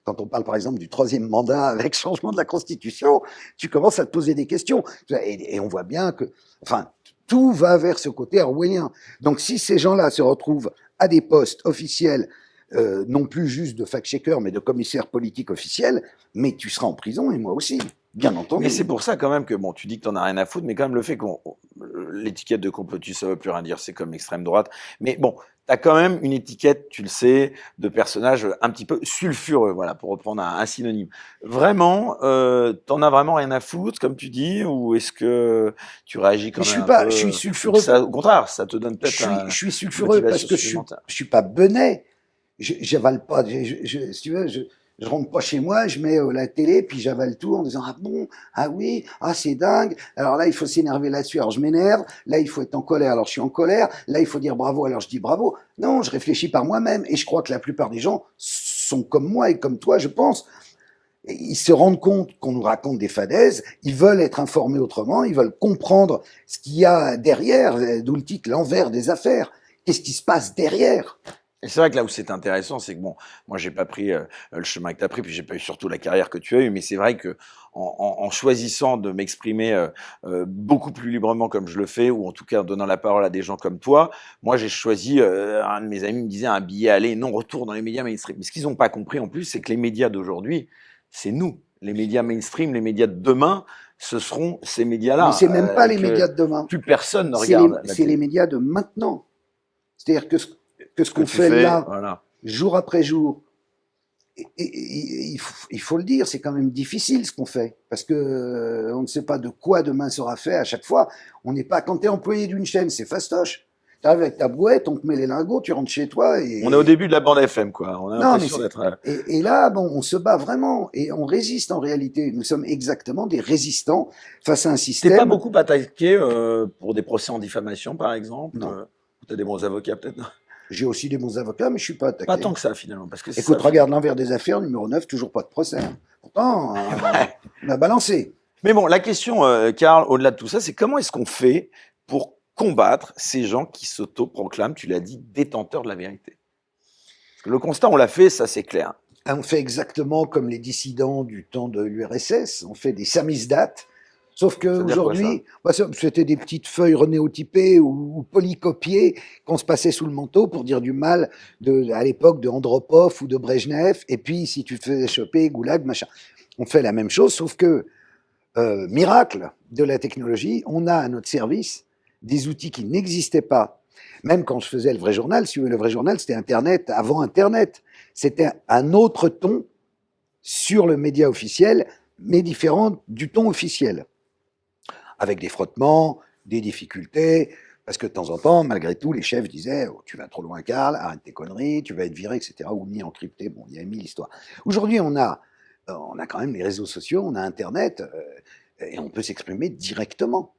Quand on parle par exemple du troisième mandat avec changement de la Constitution, tu commences à te poser des questions. Et on voit bien que, enfin, tout va vers ce côté orwellien. Donc si ces gens-là se retrouvent à des postes officiels, non plus juste de fact-checker, mais de commissaire politique officiel, mais tu seras en prison et moi aussi, bien entendu. Mais c'est pour ça quand même que, bon, tu dis que t'en as rien à foutre, mais quand même le fait qu'on, l'étiquette de complotiste, ça veut plus rien dire, c'est comme extrême droite. Mais bon, t'as quand même une étiquette, tu le sais, de personnage un petit peu sulfureux, voilà, pour reprendre un synonyme. Vraiment, t'en as vraiment rien à foutre, comme tu dis, ou est-ce que tu réagis quand même un peu... Je suis sulfureux. Ça, au contraire, ça te donne peut-être je suis sulfureux parce que je suis pas benet. J'avale pas, si tu veux, je rentre pas chez moi, je mets la télé, puis j'avale tout en disant ah bon, ah oui, ah c'est dingue. Alors là, il faut s'énerver là-dessus, alors je m'énerve. Là, il faut être en colère, alors je suis en colère. Là, il faut dire bravo, alors je dis bravo. Non, je réfléchis par moi-même et je crois que la plupart des gens sont comme moi et comme toi, je pense. Ils se rendent compte qu'on nous raconte des fadaises, ils veulent être informés autrement, ils veulent comprendre ce qu'il y a derrière, d'où le titre l'envers des affaires. Qu'est-ce qui se passe derrière ? Et c'est vrai que là où c'est intéressant, c'est que bon, moi j'ai pas pris le chemin que tu as pris, puis j'ai pas eu surtout la carrière que tu as eue, mais c'est vrai que en choisissant de m'exprimer beaucoup plus librement comme je le fais, ou en tout cas en donnant la parole à des gens comme toi, moi j'ai choisi, un de mes amis me disait un billet aller, non-retour dans les médias mainstream. Mais ce qu'ils n'ont pas compris en plus, c'est que les médias d'aujourd'hui, c'est nous. Les médias mainstream, les médias de demain, ce seront ces médias-là. Mais c'est même pas les médias de demain. Plus personne ne regarde. C'est les médias de maintenant. C'est-à-dire que ce qu'on fait là, voilà, jour après jour, il faut le dire, c'est quand même difficile ce qu'on fait, parce que on ne sait pas de quoi demain sera fait à chaque fois. On n'est pas, quand tu es employé d'une chaîne, c'est fastoche. Tu arrives avec ta brouette, on te met les lingots, tu rentres chez toi. On est au début de la bande FM, quoi. On a l'impression d'être... Et là, bon, on se bat vraiment, et on résiste en réalité. Nous sommes exactement des résistants face à un système... T'es pas beaucoup attaqué pour des procès en diffamation, par exemple? Non. T'as des bons avocats peut-être, non? J'ai aussi des bons avocats, mais je suis pas attaqué. Pas tant que ça finalement, parce que c'est Écoute, ça. regarde l'envers des affaires, numéro 9, toujours pas de procès. Hein. Pourtant, on a balancé. Mais bon, la question, Karl, au-delà de tout ça, c'est comment est-ce qu'on fait pour combattre ces gens qui s'auto-proclament, tu l'as dit, détenteurs de la vérité? Parce que le constat, on l'a fait, ça c'est clair. On fait exactement comme les dissidents du temps de l'URSS, on fait des samizdates, sauf qu'aujourd'hui, c'était des petites feuilles renéotypées ou polycopiées qu'on se passait sous le manteau pour dire du mal à l'époque de Andropov ou de Brejnev, et puis si tu te faisais choper, goulag, machin. On fait la même chose, sauf que, miracle de la technologie, on a à notre service des outils qui n'existaient pas. Même quand je faisais le vrai journal, si vous voulez, le vrai journal, c'était Internet avant Internet. C'était un autre ton sur le média officiel, mais différent du ton officiel. Avec des frottements, des difficultés, parce que de temps en temps, malgré tout, les chefs disaient oh, « tu vas trop loin, Karl, arrête tes conneries, tu vas être viré, etc. » ou mis encrypté, bon, il y a mis l'histoire. Aujourd'hui, on a quand même les réseaux sociaux, on a Internet, et on peut s'exprimer directement.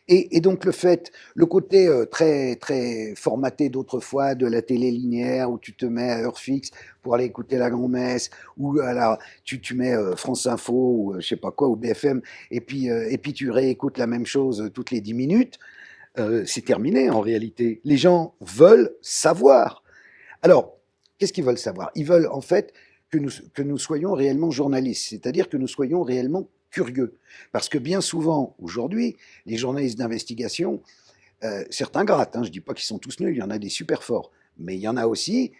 Et donc le côté très très formaté d'autrefois de la télé linéaire où tu te mets à heure fixe pour aller écouter la grand-messe ou alors tu mets France Info ou je sais pas quoi ou BFM et puis tu réécoutes la même chose toutes les 10 minutes, c'est terminé en réalité. Les gens veulent savoir. Alors, qu'est-ce qu'ils veulent savoir? Ils veulent en fait que nous soyons réellement journalistes, c'est-à-dire que nous soyons réellement curieux. Parce que bien souvent, aujourd'hui, les journalistes d'investigation, certains grattent, hein, je ne dis pas qu'ils sont tous nuls, il y en a des super forts, mais il y en a aussi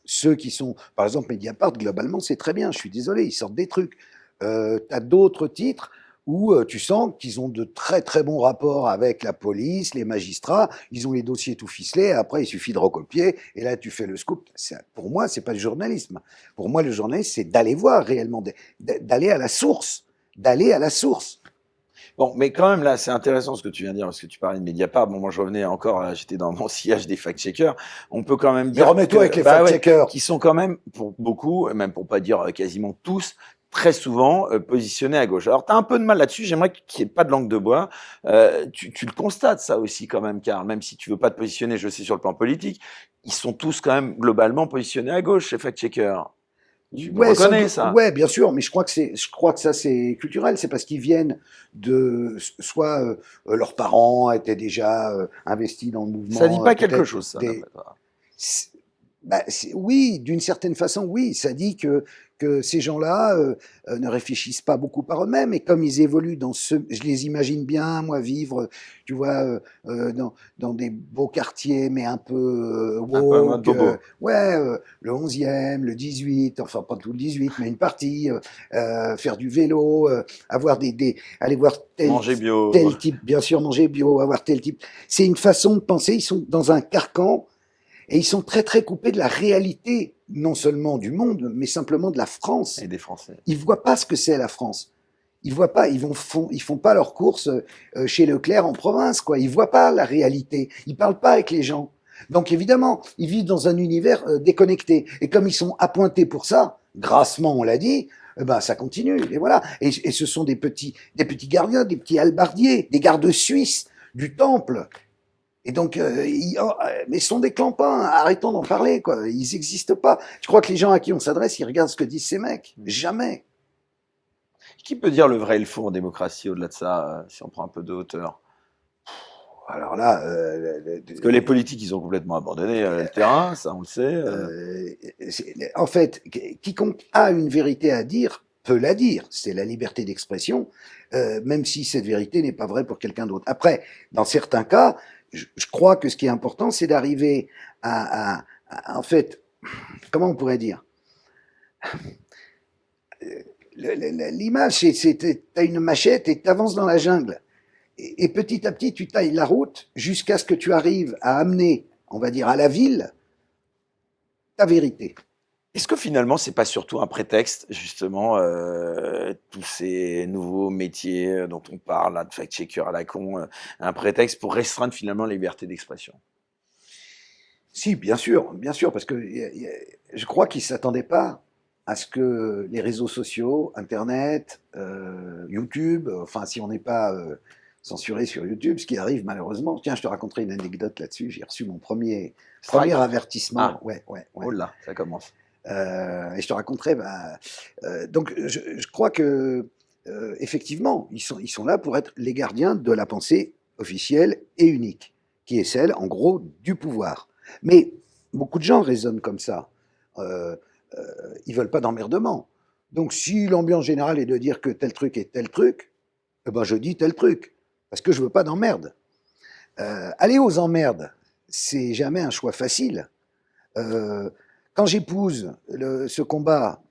ceux qui sont, par exemple Mediapart, globalement, c'est très bien, je suis désolé, ils sortent des trucs. Tu as d'autres titres où tu sens qu'ils ont de très très bons rapports avec la police, les magistrats, ils ont les dossiers tout ficelés, après il suffit de recopier, et là tu fais le scoop. Pour moi, c'est pas le journalisme. Pour moi, le journalisme, c'est d'aller voir réellement, d'aller à la source. D'aller à la source. Bon, mais quand même, là, c'est intéressant ce que tu viens de dire, parce que tu parlais de Mediapart. Bon, moi, je revenais encore, j'étais dans mon sillage des fact-checkers. On peut quand même dire. Mais remets-toi avec les fact-checkers. Qui sont quand même, pour beaucoup, même pour pas dire quasiment tous, très souvent positionnés à gauche. Alors, tu as un peu de mal là-dessus. J'aimerais qu'il n'y ait pas de langue de bois. Tu le constates, ça aussi, quand même, car même si tu veux pas te positionner, je sais, sur le plan politique, ils sont tous quand même globalement positionnés à gauche, ces fact-checkers. Tu reconnais ça? Ouais, bien sûr, mais je crois que ça c'est culturel. C'est parce qu'ils viennent de soit leurs parents étaient déjà investis dans le mouvement. Ça dit pas quelque chose, ça. Oui, d'une certaine façon, oui. Ça dit que ces gens-là ne réfléchissent pas beaucoup par eux-mêmes, et comme ils évoluent je les imagine bien, moi, vivre, tu vois, dans des beaux quartiers, mais un peu woke, le 11e, le 18, enfin pas tout le 18, mais une partie, faire du vélo, avoir aller voir manger bio, tel type, bien sûr, manger bio, avoir tel type. C'est une façon de penser. Ils sont dans un carcan. Et ils sont très très coupés de la réalité, non seulement du monde, mais simplement de la France. Et des Français. Ils voient pas ce que c'est la France. Ils voient pas, ils font pas leurs courses chez Leclerc en province, quoi. Ils voient pas la réalité. Ils parlent pas avec les gens. Donc évidemment, ils vivent dans un univers déconnecté. Et comme ils sont appointés pour ça, grassement on l'a dit, ben ça continue. Et voilà. Et ce sont des petits gardiens, des petits halbardiers, des gardes suisses du temple. Et donc, mais ce sont des clampins, arrêtons d'en parler, quoi. Ils n'existent pas. Je crois que les gens à qui on s'adresse, ils regardent ce que disent ces mecs. Jamais. Qui peut dire le vrai et le faux en démocratie au-delà de ça, si on prend un peu de hauteur? Alors là, parce que les politiques, ils ont complètement abandonné le terrain, ça on le sait. En fait, quiconque a une vérité à dire peut la dire. C'est la liberté d'expression, même si cette vérité n'est pas vraie pour quelqu'un d'autre. Après, dans certains cas, je crois que ce qui est important, c'est d'arriver en fait, comment on pourrait dire, l'image, c'est t'as une machette et t'avances dans la jungle. Et petit à petit, tu tailles la route jusqu'à ce que tu arrives à amener, on va dire, à la ville, ta vérité. Est-ce que finalement, c'est pas surtout un prétexte, justement, tous ces nouveaux métiers dont on parle, là, de fact-checker à la con, un prétexte pour restreindre finalement la liberté d'expression? Si, bien sûr, parce que je crois qu'ils ne s'attendaient pas à ce que les réseaux sociaux, Internet, YouTube, enfin, si on n'est pas censuré sur YouTube, ce qui arrive malheureusement. Tiens, je te raconterai une anecdote là-dessus. J'ai reçu mon premier Strike. avertissement. Ah. Ouais. Oh là, ça commence. Et je te raconterai. Donc, je crois que effectivement, ils sont là pour être les gardiens de la pensée officielle et unique, qui est celle, en gros, du pouvoir. Mais beaucoup de gens raisonnent comme ça. Ils veulent pas d'emmerdement. Donc, si l'ambiance générale est de dire que tel truc est tel truc, eh ben, je dis tel truc, parce que je veux pas d'emmerde. Aller aux emmerdes, c'est jamais un choix facile. Quand j'épouse ce combat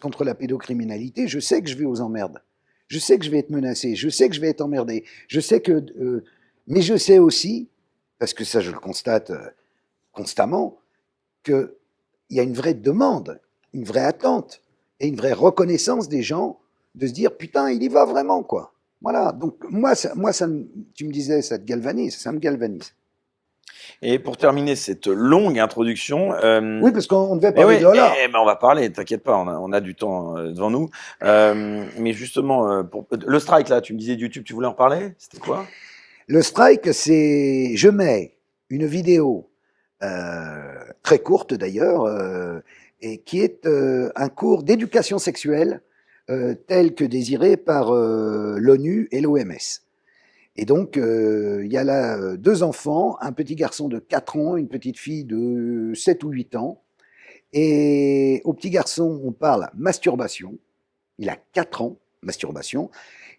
contre la pédocriminalité, je sais que je vais aux emmerdes. Je sais que je vais être menacé, je sais que je vais être emmerdé. Je sais que, mais je sais aussi, parce que ça je le constate constamment, qu'il y a une vraie demande, une vraie attente et une vraie reconnaissance des gens de se dire putain, il y va vraiment, quoi. Voilà. Donc moi, tu me disais, ça te galvanise, ça me galvanise. Et pour terminer cette longue introduction, Oui, parce qu'on devait parler de Lola. ben on va parler, t'inquiète pas, on a du temps devant nous. Mais justement, pour le strike là, tu me disais de YouTube, tu voulais en parler? C'était quoi? Le strike, c'est je mets une vidéo très courte d'ailleurs, et qui est un cours d'éducation sexuelle tel que désiré par l'ONU et l'OMS. Et donc, il y a là 2 enfants, un petit garçon de 4 ans, une petite fille de 7 ou 8 ans. Et au petit garçon, on parle masturbation. Il a 4 ans, masturbation.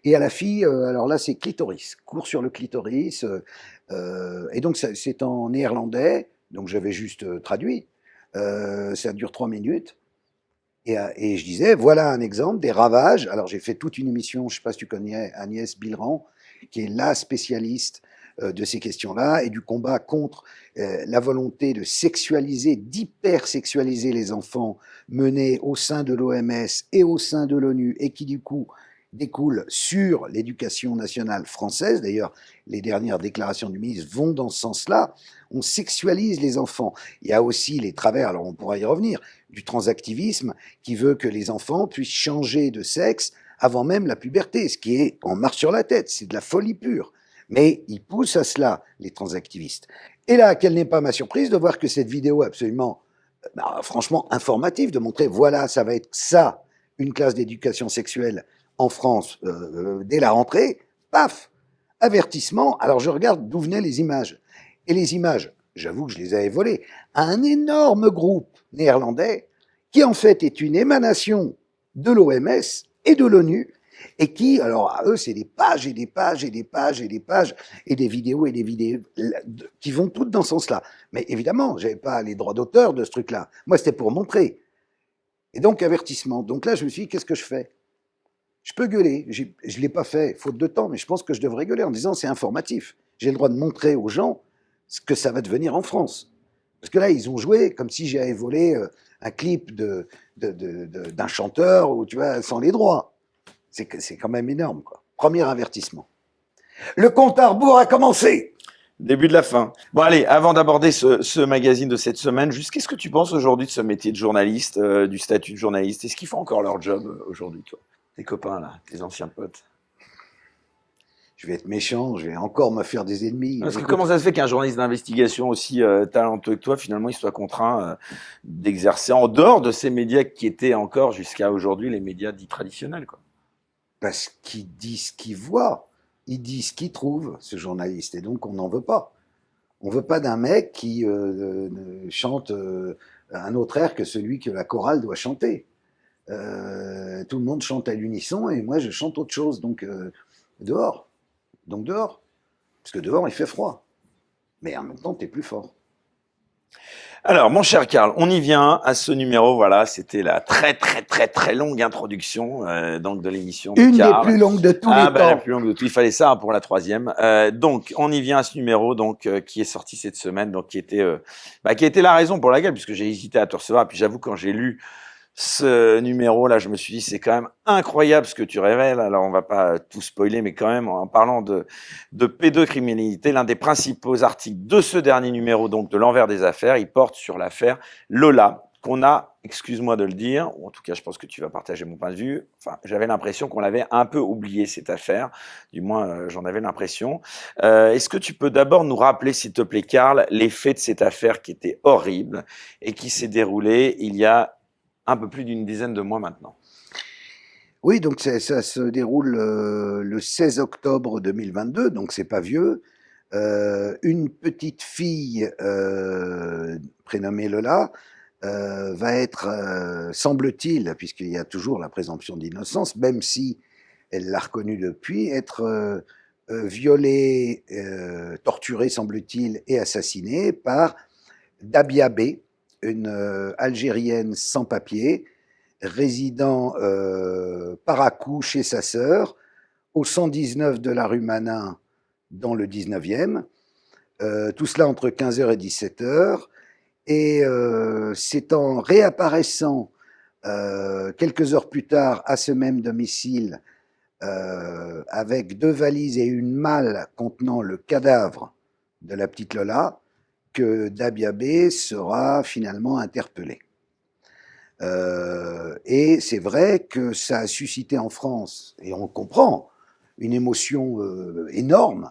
Et à la fille, alors là, c'est clitoris, cours sur le clitoris. Et donc, c'est en néerlandais, donc j'avais juste traduit. Ça dure 3 minutes. Et je disais, voilà un exemple des ravages. Alors, j'ai fait toute une émission, je ne sais pas si tu connais Agnès Bilran, qui est la spécialiste de ces questions-là et du combat contre la volonté de sexualiser, d'hypersexualiser les enfants menée au sein de l'OMS et au sein de l'ONU et qui du coup découle sur l'éducation nationale française. D'ailleurs, les dernières déclarations du ministre vont dans ce sens-là. On sexualise les enfants. Il y a aussi les travers, alors on pourra y revenir, du transactivisme qui veut que les enfants puissent changer de sexe avant même la puberté, ce qui est, on marche sur la tête, c'est de la folie pure. Mais ils poussent à cela, les transactivistes. Et là, quelle n'est pas ma surprise de voir que cette vidéo absolument, franchement informative, de montrer, voilà, ça va être ça, une classe d'éducation sexuelle en France dès la rentrée, paf, avertissement. Alors je regarde d'où venaient les images. Et les images, j'avoue que je les avais volées, à un énorme groupe néerlandais qui en fait est une émanation de l'OMS et de l'ONU, et qui, alors à eux, c'est des pages et des pages et des pages et des pages, et des vidéos qui vont toutes dans ce sens-là. Mais évidemment, j'avais pas les droits d'auteur de ce truc-là. Moi, c'était pour montrer. Et donc, avertissement. Donc là, je me suis dit, qu'est-ce que je fais? Je peux gueuler. Je ne l'ai pas fait, faute de temps, mais je pense que je devrais gueuler en disant, c'est informatif. J'ai le droit de montrer aux gens ce que ça va devenir en France. Parce que là, ils ont joué comme si j'avais volé un clip d'un chanteur, ou tu vois, sans les droits. C'est quand même énorme, quoi. Premier avertissement. Le compte à rebours a commencé. Début de la fin. Bon allez, avant d'aborder ce magazine de cette semaine, juste qu'est-ce que tu penses aujourd'hui de ce métier de journaliste, du statut de journaliste? Est-ce qu'ils font encore leur job aujourd'hui, toi? Tes copains là, tes anciens potes? Je vais être méchant, je vais encore me faire des ennemis. Parce que comment ça se fait qu'un journaliste d'investigation aussi talentueux que toi, finalement, il soit contraint d'exercer en dehors de ces médias qui étaient encore jusqu'à aujourd'hui les médias dits traditionnels, quoi? Parce qu'il dit ce qu'il voit, il dit ce qu'il trouve, ce journaliste, et donc on n'en veut pas. On veut pas d'un mec qui chante un autre air que celui que la chorale doit chanter. Tout le monde chante à l'unisson et moi je chante autre chose, donc dehors. Donc dehors. Parce que dehors il fait froid. Mais en même temps t'es plus fort. Alors, mon cher Karl, on y vient à ce numéro. Voilà, c'était la très longue introduction donc de l'émission de Une Karl. des plus longues de tous les temps. La plus longue de tout. Il fallait ça pour la 3e. Donc, on y vient à ce numéro donc qui est sorti cette semaine, donc qui était la raison pour laquelle, puisque j'ai hésité à te recevoir. Puis j'avoue quand j'ai lu ce numéro-là, je me suis dit, c'est quand même incroyable ce que tu révèles. Alors, on va pas tout spoiler, mais quand même, en parlant de pédocriminalité, l'un des principaux articles de ce dernier numéro, donc de l'envers des affaires, il porte sur l'affaire Lola, qu'on a excuse-moi de le dire, ou en tout cas je pense que tu vas partager mon point de vue, enfin, j'avais l'impression qu'on l'avait un peu oublié cette affaire, du moins j'en avais l'impression. Est-ce que tu peux d'abord nous rappeler, s'il te plaît, Karl, les faits de cette affaire qui était horrible et qui s'est déroulée il y a un peu plus d'une dizaine de mois maintenant? Oui, donc ça se déroule le 16 octobre 2022, donc c'est pas vieux. Une petite fille prénommée Lola va être, semble-t-il, puisqu'il y a toujours la présomption d'innocence, même si elle l'a reconnu depuis, être violée, torturée, semble-t-il, et assassinée par Dabia B, une Algérienne sans papier, résidant par à-coup chez sa sœur, au 119 de la rue Manin, dans le 19e. Tout cela entre 15h et 17h. Et c'est en réapparaissant quelques heures plus tard à ce même domicile, avec 2 valises et une malle contenant le cadavre de la petite Lola, que Dabia B sera finalement interpellé. Et c'est vrai que ça a suscité en France, et on le comprend, une émotion énorme.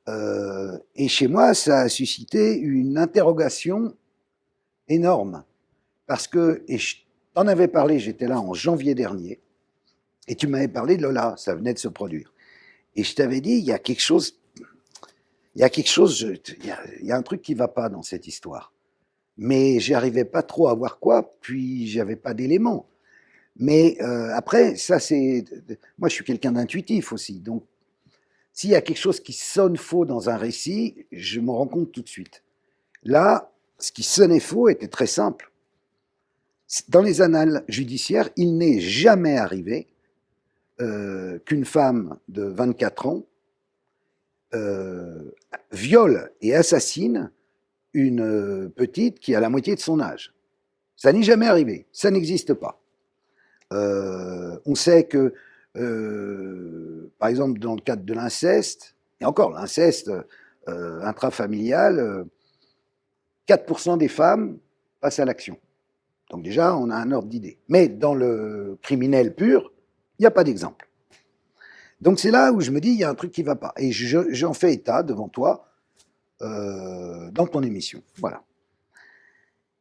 Et chez moi, ça a suscité une interrogation énorme. Parce que, et je t'en avais parlé, j'étais là en janvier dernier, et tu m'avais parlé de Lola, ça venait de se produire. Et je t'avais dit, il y a quelque chose, il y a un truc qui va pas dans cette histoire. Mais j'arrivais pas trop à voir quoi, puis j'avais pas d'éléments. Mais après, ça c'est, moi je suis quelqu'un d'intuitif aussi, donc s'il y a quelque chose qui sonne faux dans un récit, je m'en rends compte tout de suite. Là, ce qui sonnait faux était très simple. Dans les annales judiciaires, il n'est jamais arrivé qu'une femme de 24 ans viole et assassine une petite qui a la moitié de son âge. Ça n'est jamais arrivé, ça n'existe pas. On sait que, par exemple, dans le cadre de l'inceste, et encore l'inceste intrafamilial, 4% des femmes passent à l'action. Donc déjà, on a un ordre d'idée. Mais dans le criminel pur, il n'y a pas d'exemple. Donc c'est là où je me dis, il y a un truc qui ne va pas. Et j'en fais état devant toi dans ton émission. Voilà.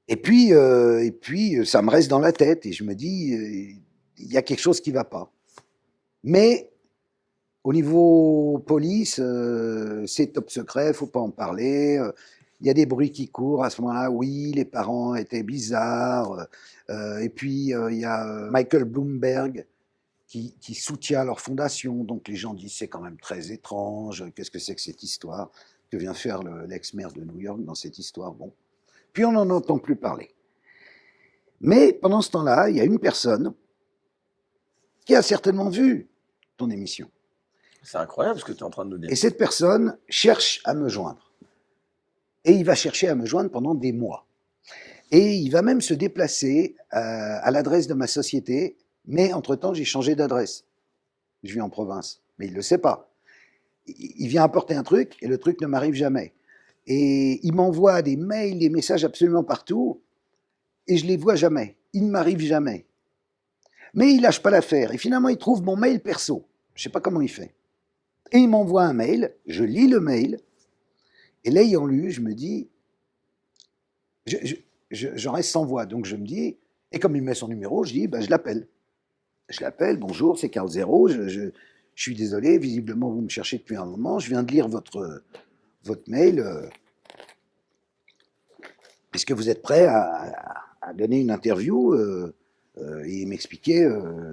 Et puis, ça me reste dans la tête et je me dis, il y a quelque chose qui ne va pas. Mais au niveau police, c'est top secret, il ne faut pas en parler. Il y a des bruits qui courent à ce moment-là. Oui, les parents étaient bizarres. Et puis, il y a Michael Bloomberg qui soutient leur fondation. Donc les gens disent c'est quand même très étrange. Qu'est-ce que c'est que cette histoire? Que vient faire l'ex-maire de New York dans cette histoire? Bon. Puis on n'en entend plus parler. Mais pendant ce temps-là, il y a une personne qui a certainement vu ton émission. C'est incroyable ce que tu es en train de nous dire. Et cette personne cherche à me joindre. Et il va chercher à me joindre pendant des mois. Et il va même se déplacer à l'adresse de ma société, mais entre-temps, j'ai changé d'adresse. Je vis en province, mais il ne le sait pas. Il vient apporter un truc, et le truc ne m'arrive jamais. Et il m'envoie des mails, des messages absolument partout, et je ne les vois jamais. Il ne m'arrive jamais. Mais il ne lâche pas l'affaire. Et finalement, il trouve mon mail perso. Je ne sais pas comment il fait. Et il m'envoie un mail, je lis le mail, et l'ayant lu, je me dis, j'en reste sans voix. Donc je me dis, et comme il met son numéro, je dis, je l'appelle. Je l'appelle, bonjour, c'est Karl Zéro, je suis désolé, visiblement vous me cherchez depuis un moment, je viens de lire votre mail. Est-ce que vous êtes prêt à donner une interview et m'expliquer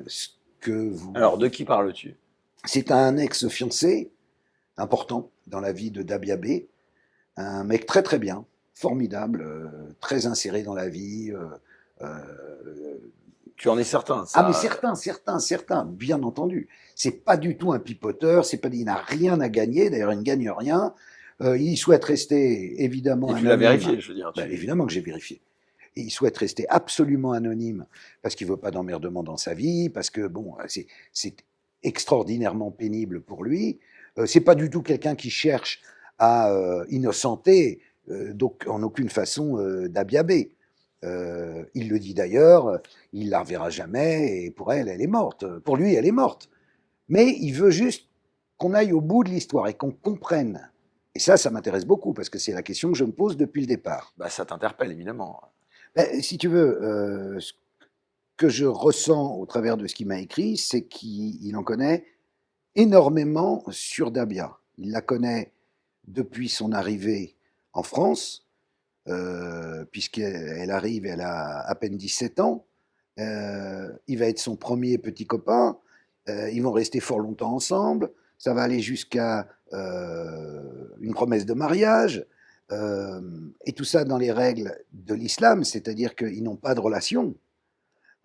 ce que vous... Alors, de qui parles-tu? C'est un ex-fiancé important dans la vie de Dabia B, un mec très très bien, formidable, très inséré dans la vie. Tu en es certain? Ah mais certain, bien entendu. C'est pas du tout un pipoteur, il n'a rien à gagner, d'ailleurs il ne gagne rien. Il souhaite rester évidemment anonyme. Et tu l'as vérifié, je veux dire. Évidemment que j'ai vérifié. Et il souhaite rester absolument anonyme parce qu'il veut pas d'emmerdement dans sa vie, parce que bon, c'est extraordinairement pénible pour lui. C'est pas du tout quelqu'un qui cherche à innocenter, donc en aucune façon Dabia B. Il le dit d'ailleurs, il la reverra jamais, et pour elle, elle est morte. Pour lui, elle est morte. Mais il veut juste qu'on aille au bout de l'histoire et qu'on comprenne. Et ça m'intéresse beaucoup, parce que c'est la question que je me pose depuis le départ. Bah, ça t'interpelle, évidemment. Ben, si tu veux, ce que je ressens au travers de ce qu'il m'a écrit, c'est qu'il en connaît énormément sur Dabia. Il la connaît depuis son arrivée en France, puisqu'elle arrive, elle a à peine 17 ans. Il va être son premier petit copain. Ils vont rester fort longtemps ensemble. Ça va aller jusqu'à une promesse de mariage. Et tout ça dans les règles de l'islam, c'est-à-dire qu'ils n'ont pas de relation.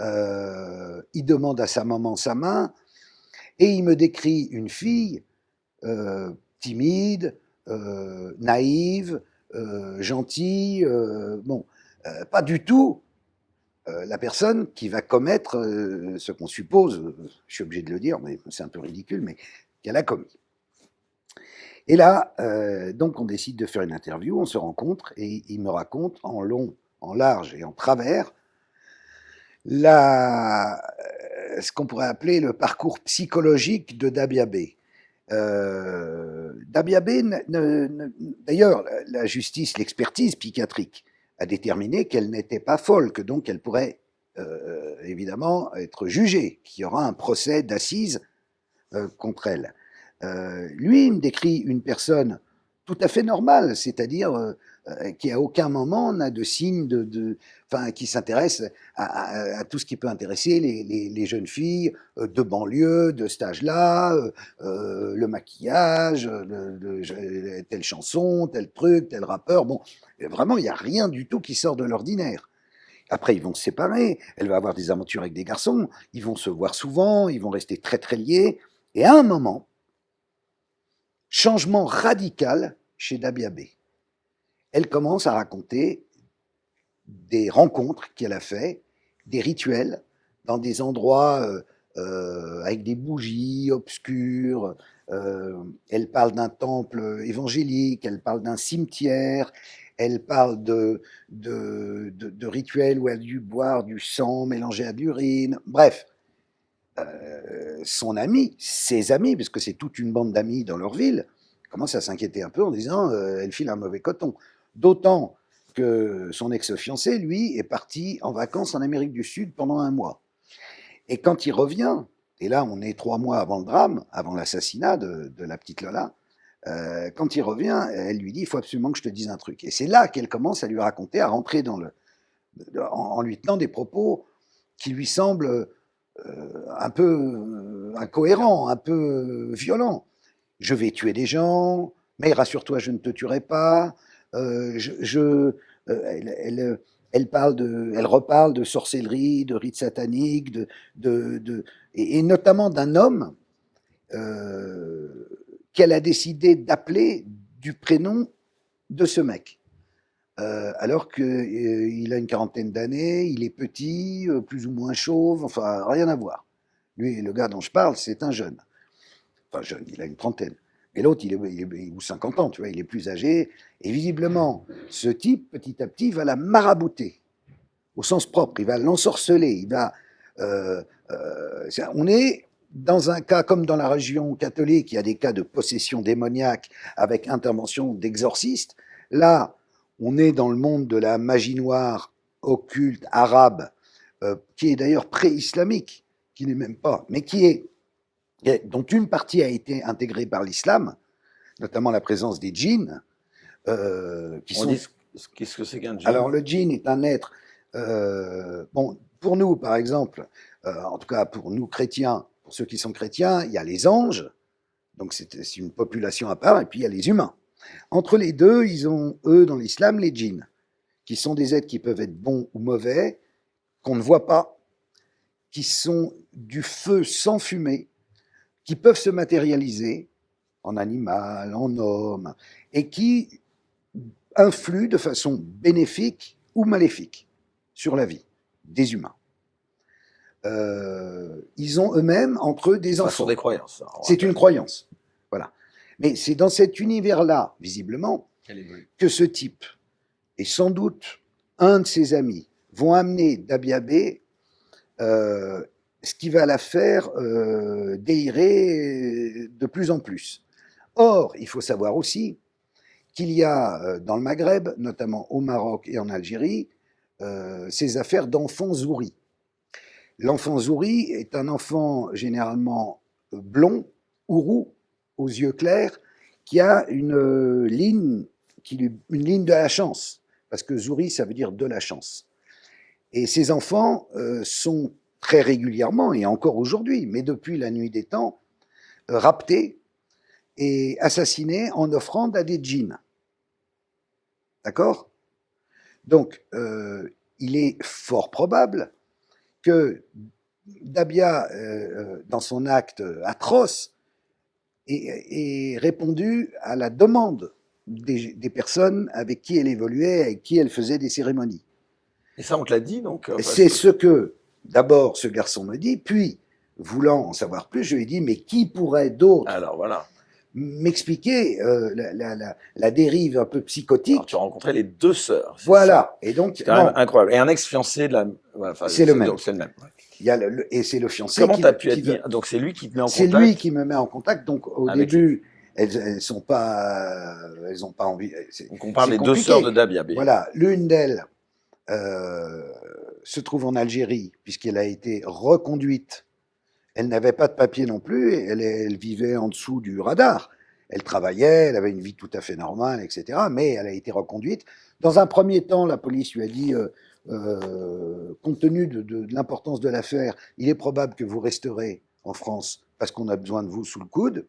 Il demande à sa maman sa main, et il me décrit une fille timide, naïve, gentille, pas du tout la personne qui va commettre ce qu'on suppose, je suis obligé de le dire, mais c'est un peu ridicule, mais qu'elle a commis. Et là, donc on décide de faire une interview, on se rencontre, et il me raconte en long, en large et en travers ce qu'on pourrait appeler le parcours psychologique de Dabia B. Dabia B, d'ailleurs, la justice, l'expertise psychiatrique a déterminé qu'elle n'était pas folle, que donc elle pourrait évidemment être jugée, qu'il y aura un procès d'assises contre elle. Lui, il me décrit une personne tout à fait normale, c'est-à-dire qui à aucun moment n'a de signe qui s'intéresse à tout ce qui peut intéresser les jeunes filles de banlieue, de cet âge-là, le maquillage, telle chanson, tel truc, tel rappeur. Bon, vraiment, il n'y a rien du tout qui sort de l'ordinaire. Après, ils vont se séparer, elle va avoir des aventures avec des garçons, ils vont se voir souvent, ils vont rester très très liés, et à un moment, changement radical chez Dabia B. Elle commence à raconter des rencontres qu'elle a fait, des rituels, dans des endroits avec des bougies obscures. Elle parle d'un temple évangélique, elle parle d'un cimetière, elle parle de rituels où elle a dû boire du sang mélangé à de l'urine. Bref, son ami, ses amis, parce que c'est toute une bande d'amis dans leur ville, commencent à s'inquiéter un peu en disant elle file un mauvais coton. D'autant que son ex-fiancé, lui, est parti en vacances en Amérique du Sud pendant 1 mois. Et quand il revient, et là on est 3 mois avant le drame, avant l'assassinat de la petite Lola, quand il revient, elle lui dit il faut absolument que je te dise un truc. Et c'est là qu'elle commence à lui raconter, à rentrer en lui tenant des propos qui lui semblent un peu incohérents, un peu violents. Je vais tuer des gens, mais rassure-toi, je ne te tuerai pas. Elle reparle de sorcellerie, de rites sataniques, et notamment d'un homme qu'elle a décidé d'appeler du prénom de ce mec. Alors qu'il a une quarantaine d'années, il est petit, plus ou moins chauve, enfin rien à voir. Lui, le gars dont je parle, c'est un jeune. Enfin jeune, il a une trentaine. Et l'autre, il est ou 50 ans, tu vois, il est plus âgé. Et visiblement, ce type, petit à petit, va la marabouter, au sens propre. Il va l'ensorceler. On est dans un cas comme dans la région catholique, il y a des cas de possession démoniaque avec intervention d'exorcistes. Là, on est dans le monde de la magie noire occulte arabe, qui est d'ailleurs pré-islamique, qui n'est même pas, mais dont une partie a été intégrée par l'islam, notamment la présence des djinns. Qu'est-ce que c'est qu'un djinn? Alors le djinn est un être, pour nous par exemple, en tout cas pour nous chrétiens, pour ceux qui sont chrétiens, il y a les anges, donc c'est une population à part, et puis il y a les humains. Entre les deux, ils ont, eux, dans l'islam, les djinns, qui sont des êtres qui peuvent être bons ou mauvais, qu'on ne voit pas, qui sont du feu sans fumée, qui peuvent se matérialiser en animal, en homme, et qui influent de façon bénéfique ou maléfique sur la vie des humains. Ils ont eux-mêmes, entre eux, des enfants. Ce sont des croyances. C'est une croyance. Voilà. Mais c'est dans cet univers-là, visiblement, que ce type, et sans doute un de ses amis, vont amener Dabia B, ce qui va la faire délirer de plus en plus. Or, il faut savoir aussi qu'il y a dans le Maghreb, notamment au Maroc et en Algérie, ces affaires d'enfants zouris. L'enfant zouri est un enfant généralement blond ou roux, aux yeux clairs, qui a une ligne de la chance, parce que zouri, ça veut dire de la chance. Et ces enfants sont très régulièrement, et encore aujourd'hui, mais depuis la nuit des temps, raptés et assassinés en offrande à des djinns. D'accord? Donc, il est fort probable que Dabia, dans son acte atroce, ait répondu à la demande des personnes avec qui elle évoluait, avec qui elle faisait des cérémonies. Et ça, on te l'a dit, donc C'est ce que, d'abord, ce garçon me dit, puis, voulant en savoir plus, je lui ai dit, mais qui pourrait d'autre Alors, voilà. m'expliquer la dérive un peu psychotique? Alors, tu as rencontré les deux sœurs. Voilà. Et donc, c'est quand même incroyable. Et un ex-fiancé de la... Enfin, c'est le même. C'est le même. Ouais. Il y a et c'est le fiancé. Comment tu as pu être... Donc, c'est lui qui te met en contact? C'est lui qui me met en contact. Donc, au début, elles n'ont pas envie. Donc, on parle des deux sœurs de Dabia B. Voilà. L'une d'elles se trouve en Algérie, puisqu'elle a été reconduite. Elle n'avait pas de papier non plus, et elle vivait en dessous du radar. Elle travaillait, elle avait une vie tout à fait normale, etc. Mais elle a été reconduite. Dans un premier temps, la police lui a dit, compte tenu de l'importance de l'affaire, il est probable que vous resterez en France parce qu'on a besoin de vous sous le coude.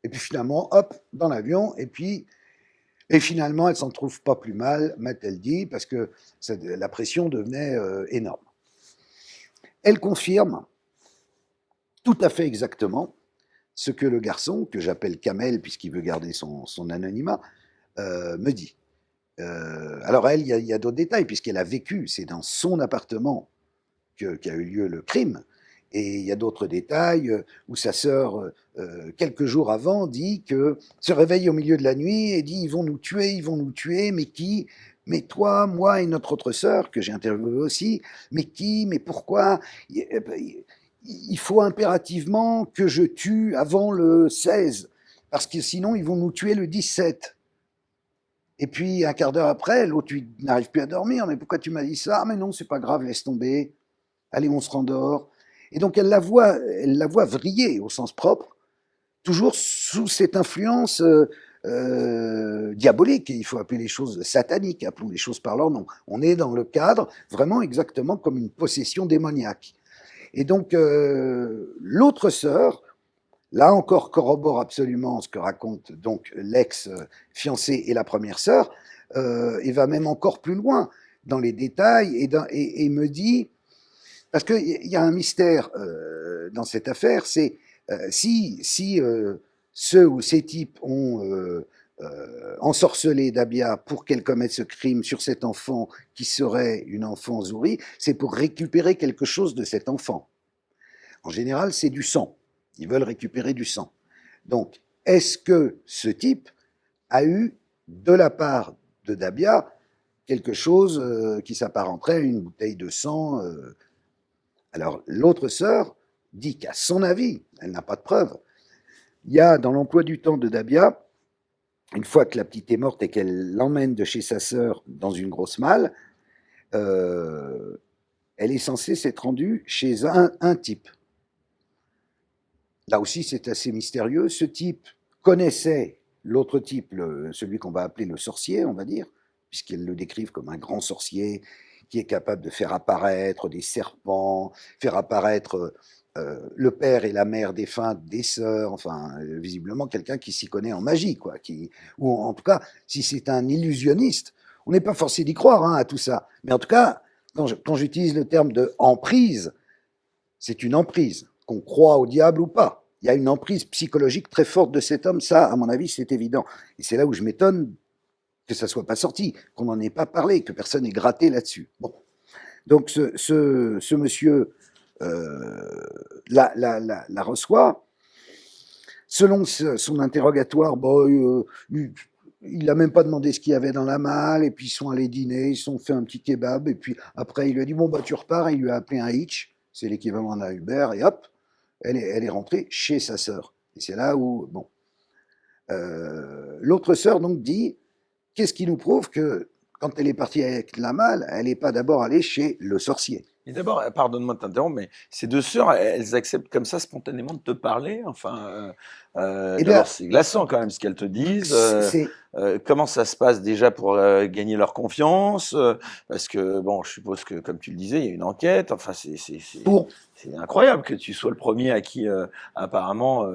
Et puis finalement, hop, dans l'avion, et finalement, elle s'en trouve pas plus mal, m'a-t-elle dit, parce que la pression devenait énorme. Elle confirme tout à fait exactement ce que le garçon, que j'appelle Kamel, puisqu'il veut garder son anonymat, me dit. Alors elle, il y a d'autres détails, puisqu'elle a vécu, c'est dans son appartement qu'a eu lieu le crime, et il y a d'autres détails où sa sœur, quelques jours avant, dit que se réveille au milieu de la nuit et dit ils vont nous tuer, mais qui? Mais toi, moi et notre autre sœur, que j'ai interviewée aussi, mais qui? Mais pourquoi? Il faut impérativement que je tue avant le 16, parce que sinon ils vont nous tuer le 17. Et puis, un quart d'heure après, l'autre n'arrive plus à dormir. Mais pourquoi tu m'as dit ça? Ah, mais non, c'est pas grave, laisse tomber. Allez, on se rendort. Et donc, elle la voit vriller au sens propre, toujours sous cette influence diabolique. Il faut appeler les choses sataniques, appelons les choses par leur nom. On est dans le cadre vraiment exactement comme une possession démoniaque. Et donc, l'autre sœur, là encore, corrobore absolument ce que raconte donc l'ex-fiancé et la première sœur, et va même encore plus loin dans les détails et me dit, parce qu'il y a un mystère dans cette affaire, c'est si ceux ou ces types ont ensorcelé Dabia pour qu'elle commette ce crime sur cet enfant qui serait une enfant zouri, c'est pour récupérer quelque chose de cet enfant. En général, c'est du sang. Ils veulent récupérer du sang. Donc, est-ce que ce type a eu, de la part de Dabia, quelque chose qui s'apparenterait à une bouteille de sang Alors, l'autre sœur dit qu'à son avis, elle n'a pas de preuve, il y a dans l'emploi du temps de Dabia, une fois que la petite est morte et qu'elle l'emmène de chez sa sœur dans une grosse malle, elle est censée s'être rendue chez un type. Là aussi, c'est assez mystérieux. Ce type connaissait l'autre type, celui qu'on va appeler le sorcier, on va dire, puisqu'ils le décrivent comme un grand sorcier qui est capable de faire apparaître des serpents, faire apparaître le père et la mère défunte des sœurs, enfin, visiblement quelqu'un qui s'y connaît en magie, quoi, ou en tout cas, si c'est un illusionniste, on n'est pas forcé d'y croire à tout ça. Mais en tout cas, quand j'utilise le terme de emprise, c'est une emprise, qu'on croit au diable ou pas. Il y a une emprise psychologique très forte de cet homme, ça, à mon avis, c'est évident. Et c'est là où je m'étonne que ça ne soit pas sorti, qu'on n'en ait pas parlé, que personne n'ait gratté là-dessus. Bon. Donc ce monsieur la reçoit. Selon son interrogatoire, il n'a même pas demandé ce qu'il y avait dans la malle, et puis ils sont allés dîner, ils se sont fait un petit kebab, et puis après il lui a dit bon bah tu repars, et il lui a appelé un hitch, c'est l'équivalent d'un Uber, et hop, elle est rentrée chez sa sœur. Et c'est là où, bon, l'autre sœur donc dit, qu'est-ce qui nous prouve que quand elle est partie avec la malle, elle n'est pas d'abord allée chez le sorcier. Et d'abord, pardonne-moi de t'interrompre, mais ces deux sœurs, elles acceptent comme ça spontanément de te parler. Enfin, Eh bien, d'abord, c'est glaçant quand même ce qu'elles te disent. c'est Comment ça se passe déjà pour gagner leur confiance? Parce que bon, je suppose que, comme tu le disais, il y a une enquête. Enfin, pour c'est incroyable que tu sois le premier à qui, apparemment,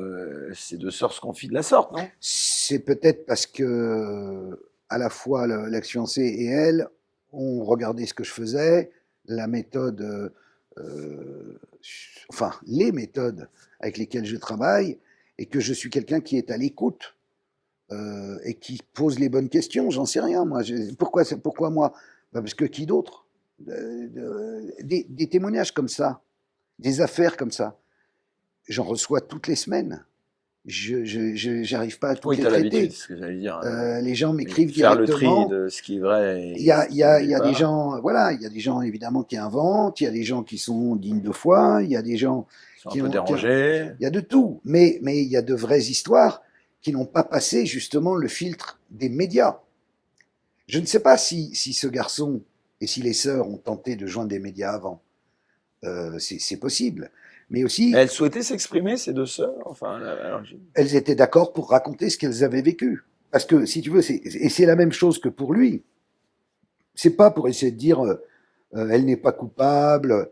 ces deux sœurs se confient de la sorte, non? C'est peut-être parce que à la fois l'ex-fiancée et elle ont regardé ce que je faisais, la méthode, enfin les méthodes avec lesquelles je travaille, et que je suis quelqu'un qui est à l'écoute et qui pose les bonnes questions. J'en sais rien, moi. Pourquoi moi? Bah, parce que qui d'autre? Des témoignages comme ça, des affaires comme ça, j'en reçois toutes les semaines. Je n'arrive pas à toutes Oui, les tu as l'habitude, traiter. c'est ce que j'allais dire. Les gens Mais m'écrivent faire le tri directement. de ce qui est vrai Il et y a, ce il qui y a, ne il l'est y a des pas. gens, voilà, il y a des gens évidemment qui inventent, il y a des gens qui sont dignes de foi, il y a des gens Ils sont un qui peu ont, dérangés. il y a de tout. Mais il y a de vraies histoires qui n'ont pas passé justement le filtre des médias. Je ne sais pas si ce garçon et si les sœurs ont tenté de joindre des médias avant. C'est possible. Mais Mais aussi, elles souhaitaient s'exprimer, ces deux sœurs. Enfin, alors, elles étaient d'accord pour raconter ce qu'elles avaient vécu. Parce que, si tu veux, et c'est la même chose que pour lui. C'est pas pour essayer de dire elle n'est pas coupable,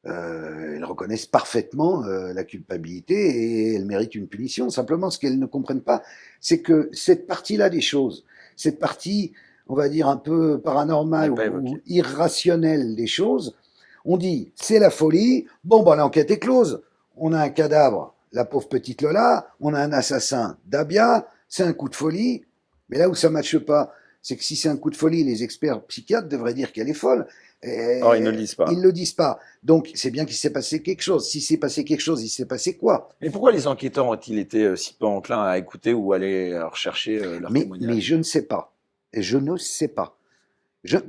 elles reconnaissent parfaitement la culpabilité et elles méritent une punition. Simplement, ce qu'elles ne comprennent pas, c'est que cette partie-là des choses, cette partie, on va dire, un peu on n'est paranormale pas ou évoqué. irrationnelle des choses, on dit c'est la folie, bon, ben l'enquête est close. On a un cadavre, la pauvre petite Lola, on a un assassin, Dabia, c'est un coup de folie. Mais là où ça ne matche pas, c'est que si c'est un coup de folie, les experts psychiatres devraient dire qu'elle est folle. Or, ils ne le disent Ils pas. ne le disent pas. Donc, c'est bien qu'il s'est passé quelque chose. Si s'est passé quelque chose, il s'est passé quoi? Mais pourquoi les enquêteurs ont-ils été si peu enclins à écouter ou à aller rechercher leur Mais témoignage? je ne sais pas. Et je ne sais pas.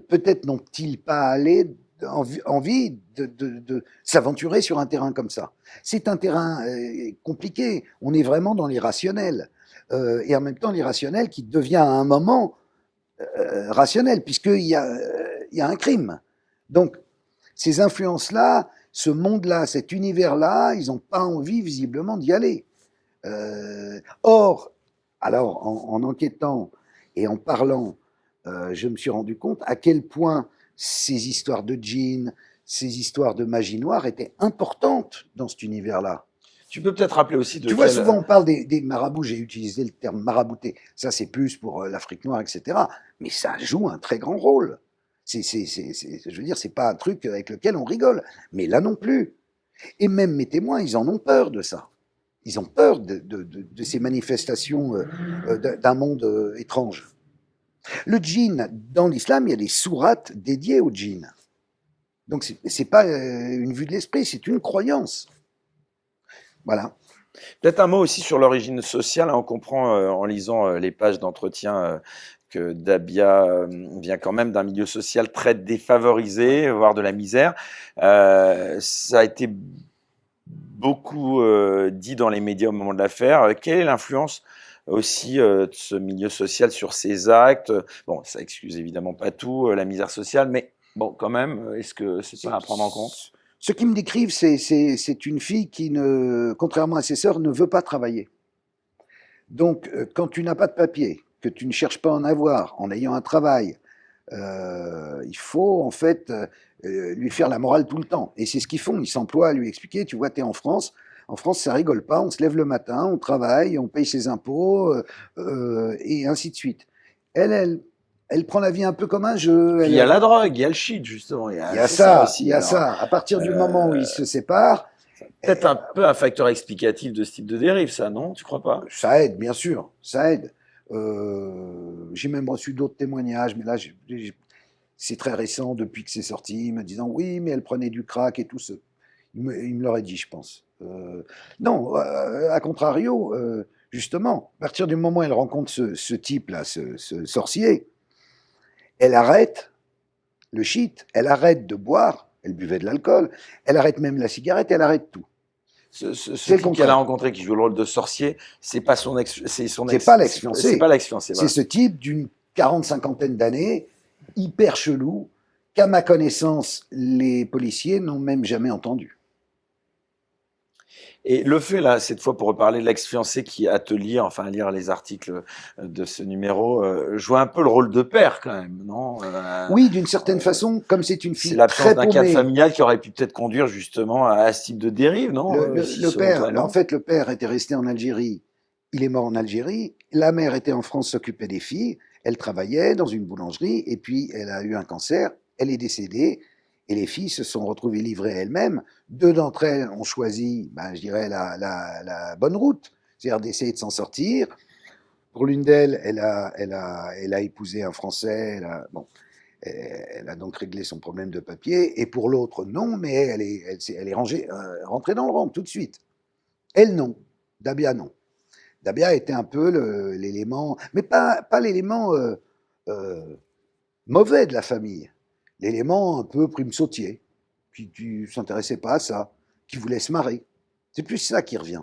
Peut-être n'ont-ils pas envie de s'aventurer sur un terrain comme ça. C'est un terrain compliqué. On est vraiment dans l'irrationnel. Et en même temps, l'irrationnel qui devient à un moment rationnel, il y a un crime. Donc, ces influences-là, ce monde-là, cet univers-là, ils n'ont pas envie visiblement d'y aller. Or, alors, en enquêtant et en parlant, je me suis rendu compte à quel point ces histoires de djinns, ces histoires de magie noire étaient importantes dans cet univers-là. Tu peux peut-être rappeler aussi de Tu vois, quel. souvent on parle des marabouts, j'ai utilisé le terme marabouté, ça c'est plus pour l'Afrique noire, etc. Mais ça joue un très grand rôle. Je veux dire, c'est pas un truc avec lequel on rigole. Mais là non plus. Et même mes témoins, ils en ont peur de ça. Ils ont peur de ces manifestations d'un monde étrange. Le djinn, dans l'islam, il y a des sourates dédiées au djinn. Donc c'est pas une vue de l'esprit, c'est une croyance. Voilà. Peut-être un mot aussi sur l'origine sociale. On comprend en lisant les pages d'entretien que Dabia vient quand même d'un milieu social très défavorisé, voire de la misère. Ça a été beaucoup dit dans les médias au moment de l'affaire. Quelle est l'influence aussi de ce milieu social sur ses actes? Bon, ça excuse évidemment pas tout, la misère sociale, mais bon, quand même, est-ce que c'est pas à prendre en compte? Ce qui me décrivent, c'est une fille qui, contrairement à ses sœurs, ne veut pas travailler. Donc, quand tu n'as pas de papier, que tu ne cherches pas à en avoir, en ayant un travail, il faut en fait lui faire la morale tout le temps. Et c'est ce qu'ils font. Ils s'emploient à lui expliquer, tu vois, tu es en France. En France, ça rigole pas. On se lève le matin, on travaille, on paye ses impôts, et ainsi de suite. Elle prend la vie un peu comme un jeu. Puis il y a la drogue, il y a le shit, justement. Il y a C'est ça ça, il aussi. y a Alors, ça. À partir du moment où ils se séparent, peut-être un peu un facteur explicatif de ce type de dérive, ça, non? Tu crois pas? ça aide, bien sûr, ça aide. J'ai même reçu d'autres témoignages, mais là, c'est très récent depuis que c'est sorti, me disant oui, mais elle prenait du crack et tout ça. Il me l'aurait dit, je pense. Non, à contrario, justement, à partir du moment où elle rencontre ce type-là, ce sorcier, elle arrête le shit, elle arrête de boire, elle buvait de l'alcool, elle arrête même la cigarette, elle arrête tout. Ce C'est le type qu'elle a contraire. rencontré qui joue le rôle de sorcier, c'est pas son ex, C'est pas l'ex-fiancé. c'est pas l'ex-fiancé. C'est Voilà. ce type d'une quarantaine d'années, hyper chelou, qu'à ma connaissance, les policiers n'ont même jamais entendu. Et le fait, là, cette fois, pour reparler de l'ex-fiancé qui a te lire, enfin, à lire les articles de ce numéro, joue un peu le rôle de père, quand même, non? Oui, d'une certaine façon, comme c'est une C'est fille l'absence très d'un cadre paumée. familial qui aurait pu peut-être conduire justement à ce type de dérive, non? Si, Le selon père, toi, non? en fait, le père était resté en Algérie. Il est mort en Algérie. La mère était en France, s'occupait des filles. Elle travaillait dans une boulangerie et puis elle a eu un cancer. Elle est décédée et les filles se sont retrouvées livrées elles-mêmes. Deux d'entre elles ont choisi, je dirais, la bonne route, c'est-à-dire d'essayer de s'en sortir. Pour l'une d'elles, elle a épousé un Français. Elle a donc réglé son problème de papier. Et pour l'autre, non, mais elle est rentrée dans le rang tout de suite. Elle, non. Dabia, non. Dabia était un peu l'élément, mais pas l'élément mauvais de la famille. L'élément un peu prime sautier, qui ne s'intéressait pas à ça, qui voulait se marrer. C'est plus ça qui revient.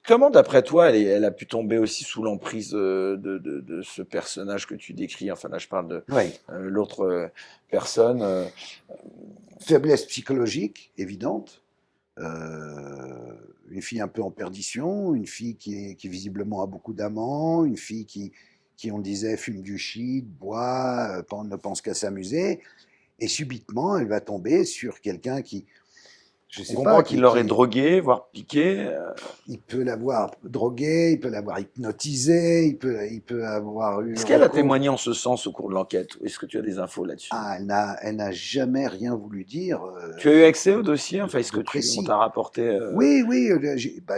Comment, d'après toi, elle a pu tomber aussi sous l'emprise de ce personnage que tu décris? Enfin, là, je parle de Ouais. l'autre personne. Faiblesse psychologique, évidente. Une fille un peu en perdition, une fille qui visiblement a beaucoup d'amants, une fille qui, on le disait, fume du shit, boit, ne pense qu'à s'amuser. Et subitement, elle va tomber sur quelqu'un qui, je On sais comprend pas, qu'il l'aurait drogué, voire piqué. il peut l'avoir drogué, il peut l'avoir hypnotisé, il peut avoir eu Est-ce qu'elle a recours. témoigné en ce sens au cours de l'enquête? Est-ce que tu as des infos là-dessus? Ah, elle n'a jamais rien voulu dire. Tu as eu accès au dossier? Enfin, est-ce que précis. on t'a rapporté Oui,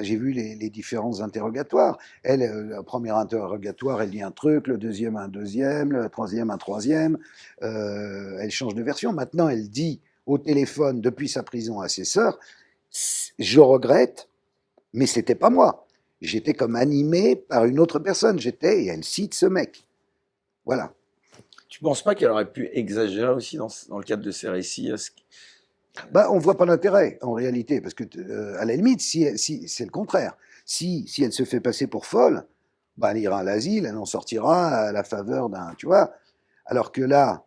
j'ai vu les différents interrogatoires. Elle, le premier interrogatoire, elle dit un truc, le deuxième un deuxième, le troisième un troisième. Elle change de version. Maintenant, elle dit au téléphone depuis sa prison à ses sœurs, je regrette, mais c'était pas moi. J'étais comme animé par une autre personne. Et elle cite ce mec. Voilà. Tu penses pas qu'elle aurait pu exagérer aussi dans le cadre de ses récits? On voit pas l'intérêt, en réalité, parce que, à la limite, si c'est le contraire. Si elle se fait passer pour folle, elle ira à l'asile, elle en sortira à la faveur d'un, tu vois. Alors que là,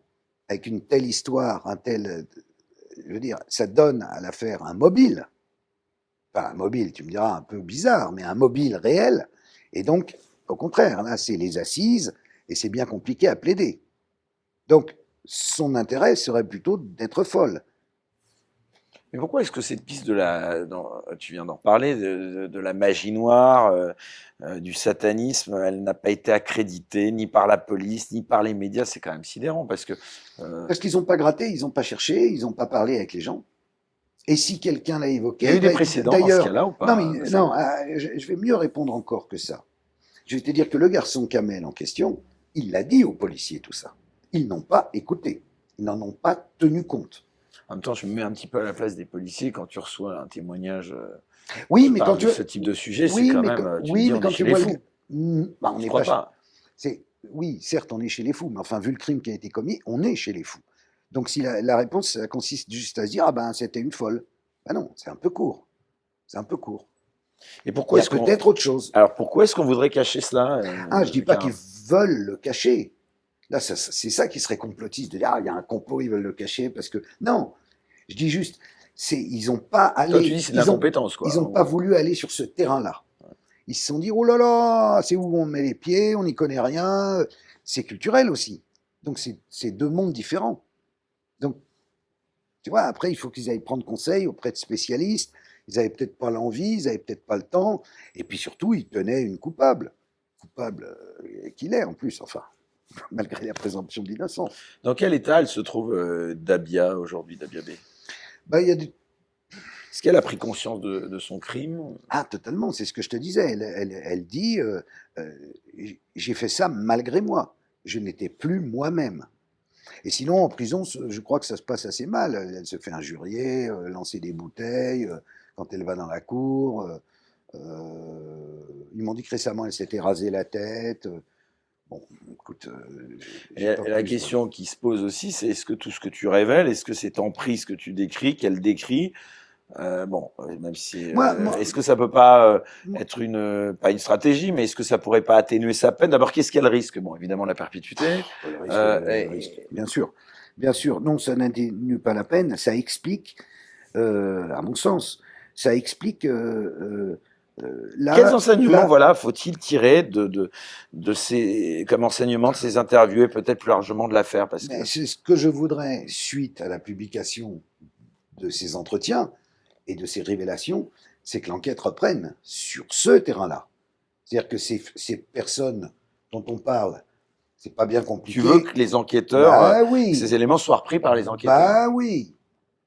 avec une telle histoire, je veux dire, ça donne à l'affaire un mobile. Enfin, un mobile, tu me diras, un peu bizarre, mais un mobile réel. Et donc, au contraire, là, c'est les assises, et c'est bien compliqué à plaider. Donc, son intérêt serait plutôt d'être folle. Mais pourquoi est-ce que cette piste tu viens d'en parler, de la magie noire, du satanisme, elle n'a pas été accréditée ni par la police, ni par les médias? C'est quand même sidérant parce que... Parce qu'ils n'ont pas gratté, ils n'ont pas cherché, ils n'ont pas parlé avec les gens. Et si quelqu'un l'a évoqué... Il y a eu des précédents dans ce cas-là ou pas? Non, je vais mieux répondre encore que ça. Je vais te dire que le garçon Kamel en question, il l'a dit aux policiers tout ça. Ils n'ont pas écouté. Ils n'en ont pas tenu compte. En même temps, je me mets un petit peu à la place des policiers quand tu reçois un témoignage oui, mais quand de ce type de sujet, oui, c'est quand mais même... oui, mais on est quand chez tu les vois fous. on Je n'est crois pas. Oui, certes, on est chez les fous, mais enfin, vu le crime qui a été commis, on est chez les fous. Donc, si la réponse ça consiste juste à se dire, c'était une folle. Non, c'est un peu court. C'est un peu court. Et pourquoi Il y a peut-être autre chose. Alors, pourquoi est-ce qu'on voudrait cacher cela Je dis pas qu'ils veulent le cacher. Là, c'est ça qui serait complotiste, de dire, il y a un complot, ils veulent le cacher, parce que... Non, je dis juste, ils n'ont pas allé... Toi, tu dis c'est de l'incompétence, quoi. Ils n'ont pas voulu aller sur ce terrain-là. Ils se sont dit, oh là là, c'est où on met les pieds, on n'y connaît rien. C'est culturel aussi. Donc, c'est deux mondes différents. Donc, tu vois, après, il faut qu'ils aillent prendre conseil auprès de spécialistes. Ils n'avaient peut-être pas l'envie, ils n'avaient peut-être pas le temps. Et puis surtout, ils tenaient une coupable. Coupable qu'il est, en plus, enfin, malgré la présomption d'innocence. Dans quel état elle se trouve, Dabia, aujourd'hui, Dabia B? Il y a des... Est-ce qu'elle a pris conscience de son crime? Totalement, c'est ce que je te disais. Elle dit, j'ai fait ça malgré moi. Je n'étais plus moi-même. Et sinon, en prison, je crois que ça se passe assez mal. Elle se fait injurier, lancer des bouteilles quand elle va dans la cour. Ils m'ont dit que récemment, elle s'était rasé la tête. Bon, écoute, Et la question qui se pose aussi, c'est est-ce que tout ce que tu révèles, est-ce que cette emprise que tu décris, qu'elle décrit, même si, est-ce que ça peut pas être pas une stratégie, mais est-ce que ça pourrait pas atténuer sa peine? D'abord, qu'est-ce qu'il y a le risque? Bon, évidemment, la perpétuité. Le risque, bien sûr. Non, ça n'atténue pas la peine. Ça explique, à mon sens, ça explique. Quels enseignements, voilà, faut-il tirer comme enseignement de ces interviews et peut-être plus largement de l'affaire? C'est ce que je voudrais, suite à la publication de ces entretiens et de ces révélations, c'est que l'enquête reprenne sur ce terrain-là. C'est-à-dire que ces personnes dont on parle, c'est pas bien compliqué. Tu veux que les enquêteurs, ces éléments soient repris par les enquêteurs? Bah oui.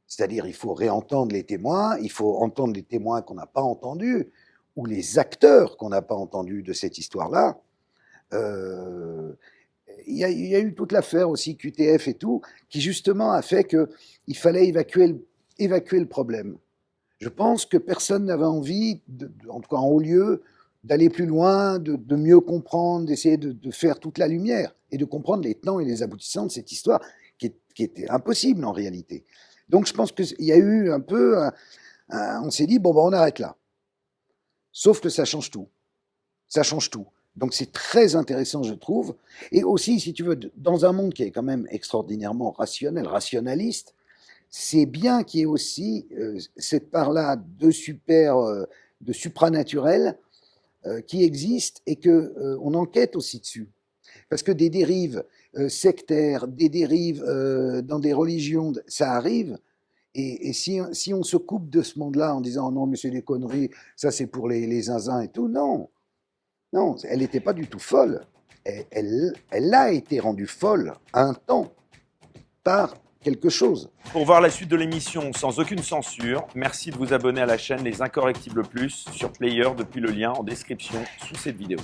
C'est-à-dire, il faut réentendre les témoins, il faut entendre les témoins qu'on n'a pas entendus, ou les acteurs qu'on n'a pas entendus de cette histoire-là. Il y a eu toute l'affaire aussi, QTF et tout, qui justement a fait qu'il fallait évacuer le problème. Je pense que personne n'avait envie, en tout cas en haut lieu, d'aller plus loin, de mieux comprendre, d'essayer de faire toute la lumière et de comprendre les tenants et les aboutissants de cette histoire qui était impossible en réalité. Donc je pense qu'il y a eu un peu, on s'est dit, bon, on arrête là. Sauf que ça change tout. Ça change tout. Donc c'est très intéressant, je trouve. Et aussi, si tu veux, dans un monde qui est quand même extraordinairement rationnel, rationaliste, c'est bien qu'il y ait aussi cette part-là de supranaturel qui existe et qu'on enquête aussi dessus. Parce que des dérives sectaires, des dérives dans des religions, ça arrive. Et si on se coupe de ce monde-là en disant oh non mais c'est des conneries, ça c'est pour les zinzins et tout, non, elle n'était pas du tout folle. Elle a été rendue folle un temps par quelque chose. Pour voir la suite de l'émission sans aucune censure, merci de vous abonner à la chaîne Les Incorrectibles Plus sur Player depuis le lien en description sous cette vidéo.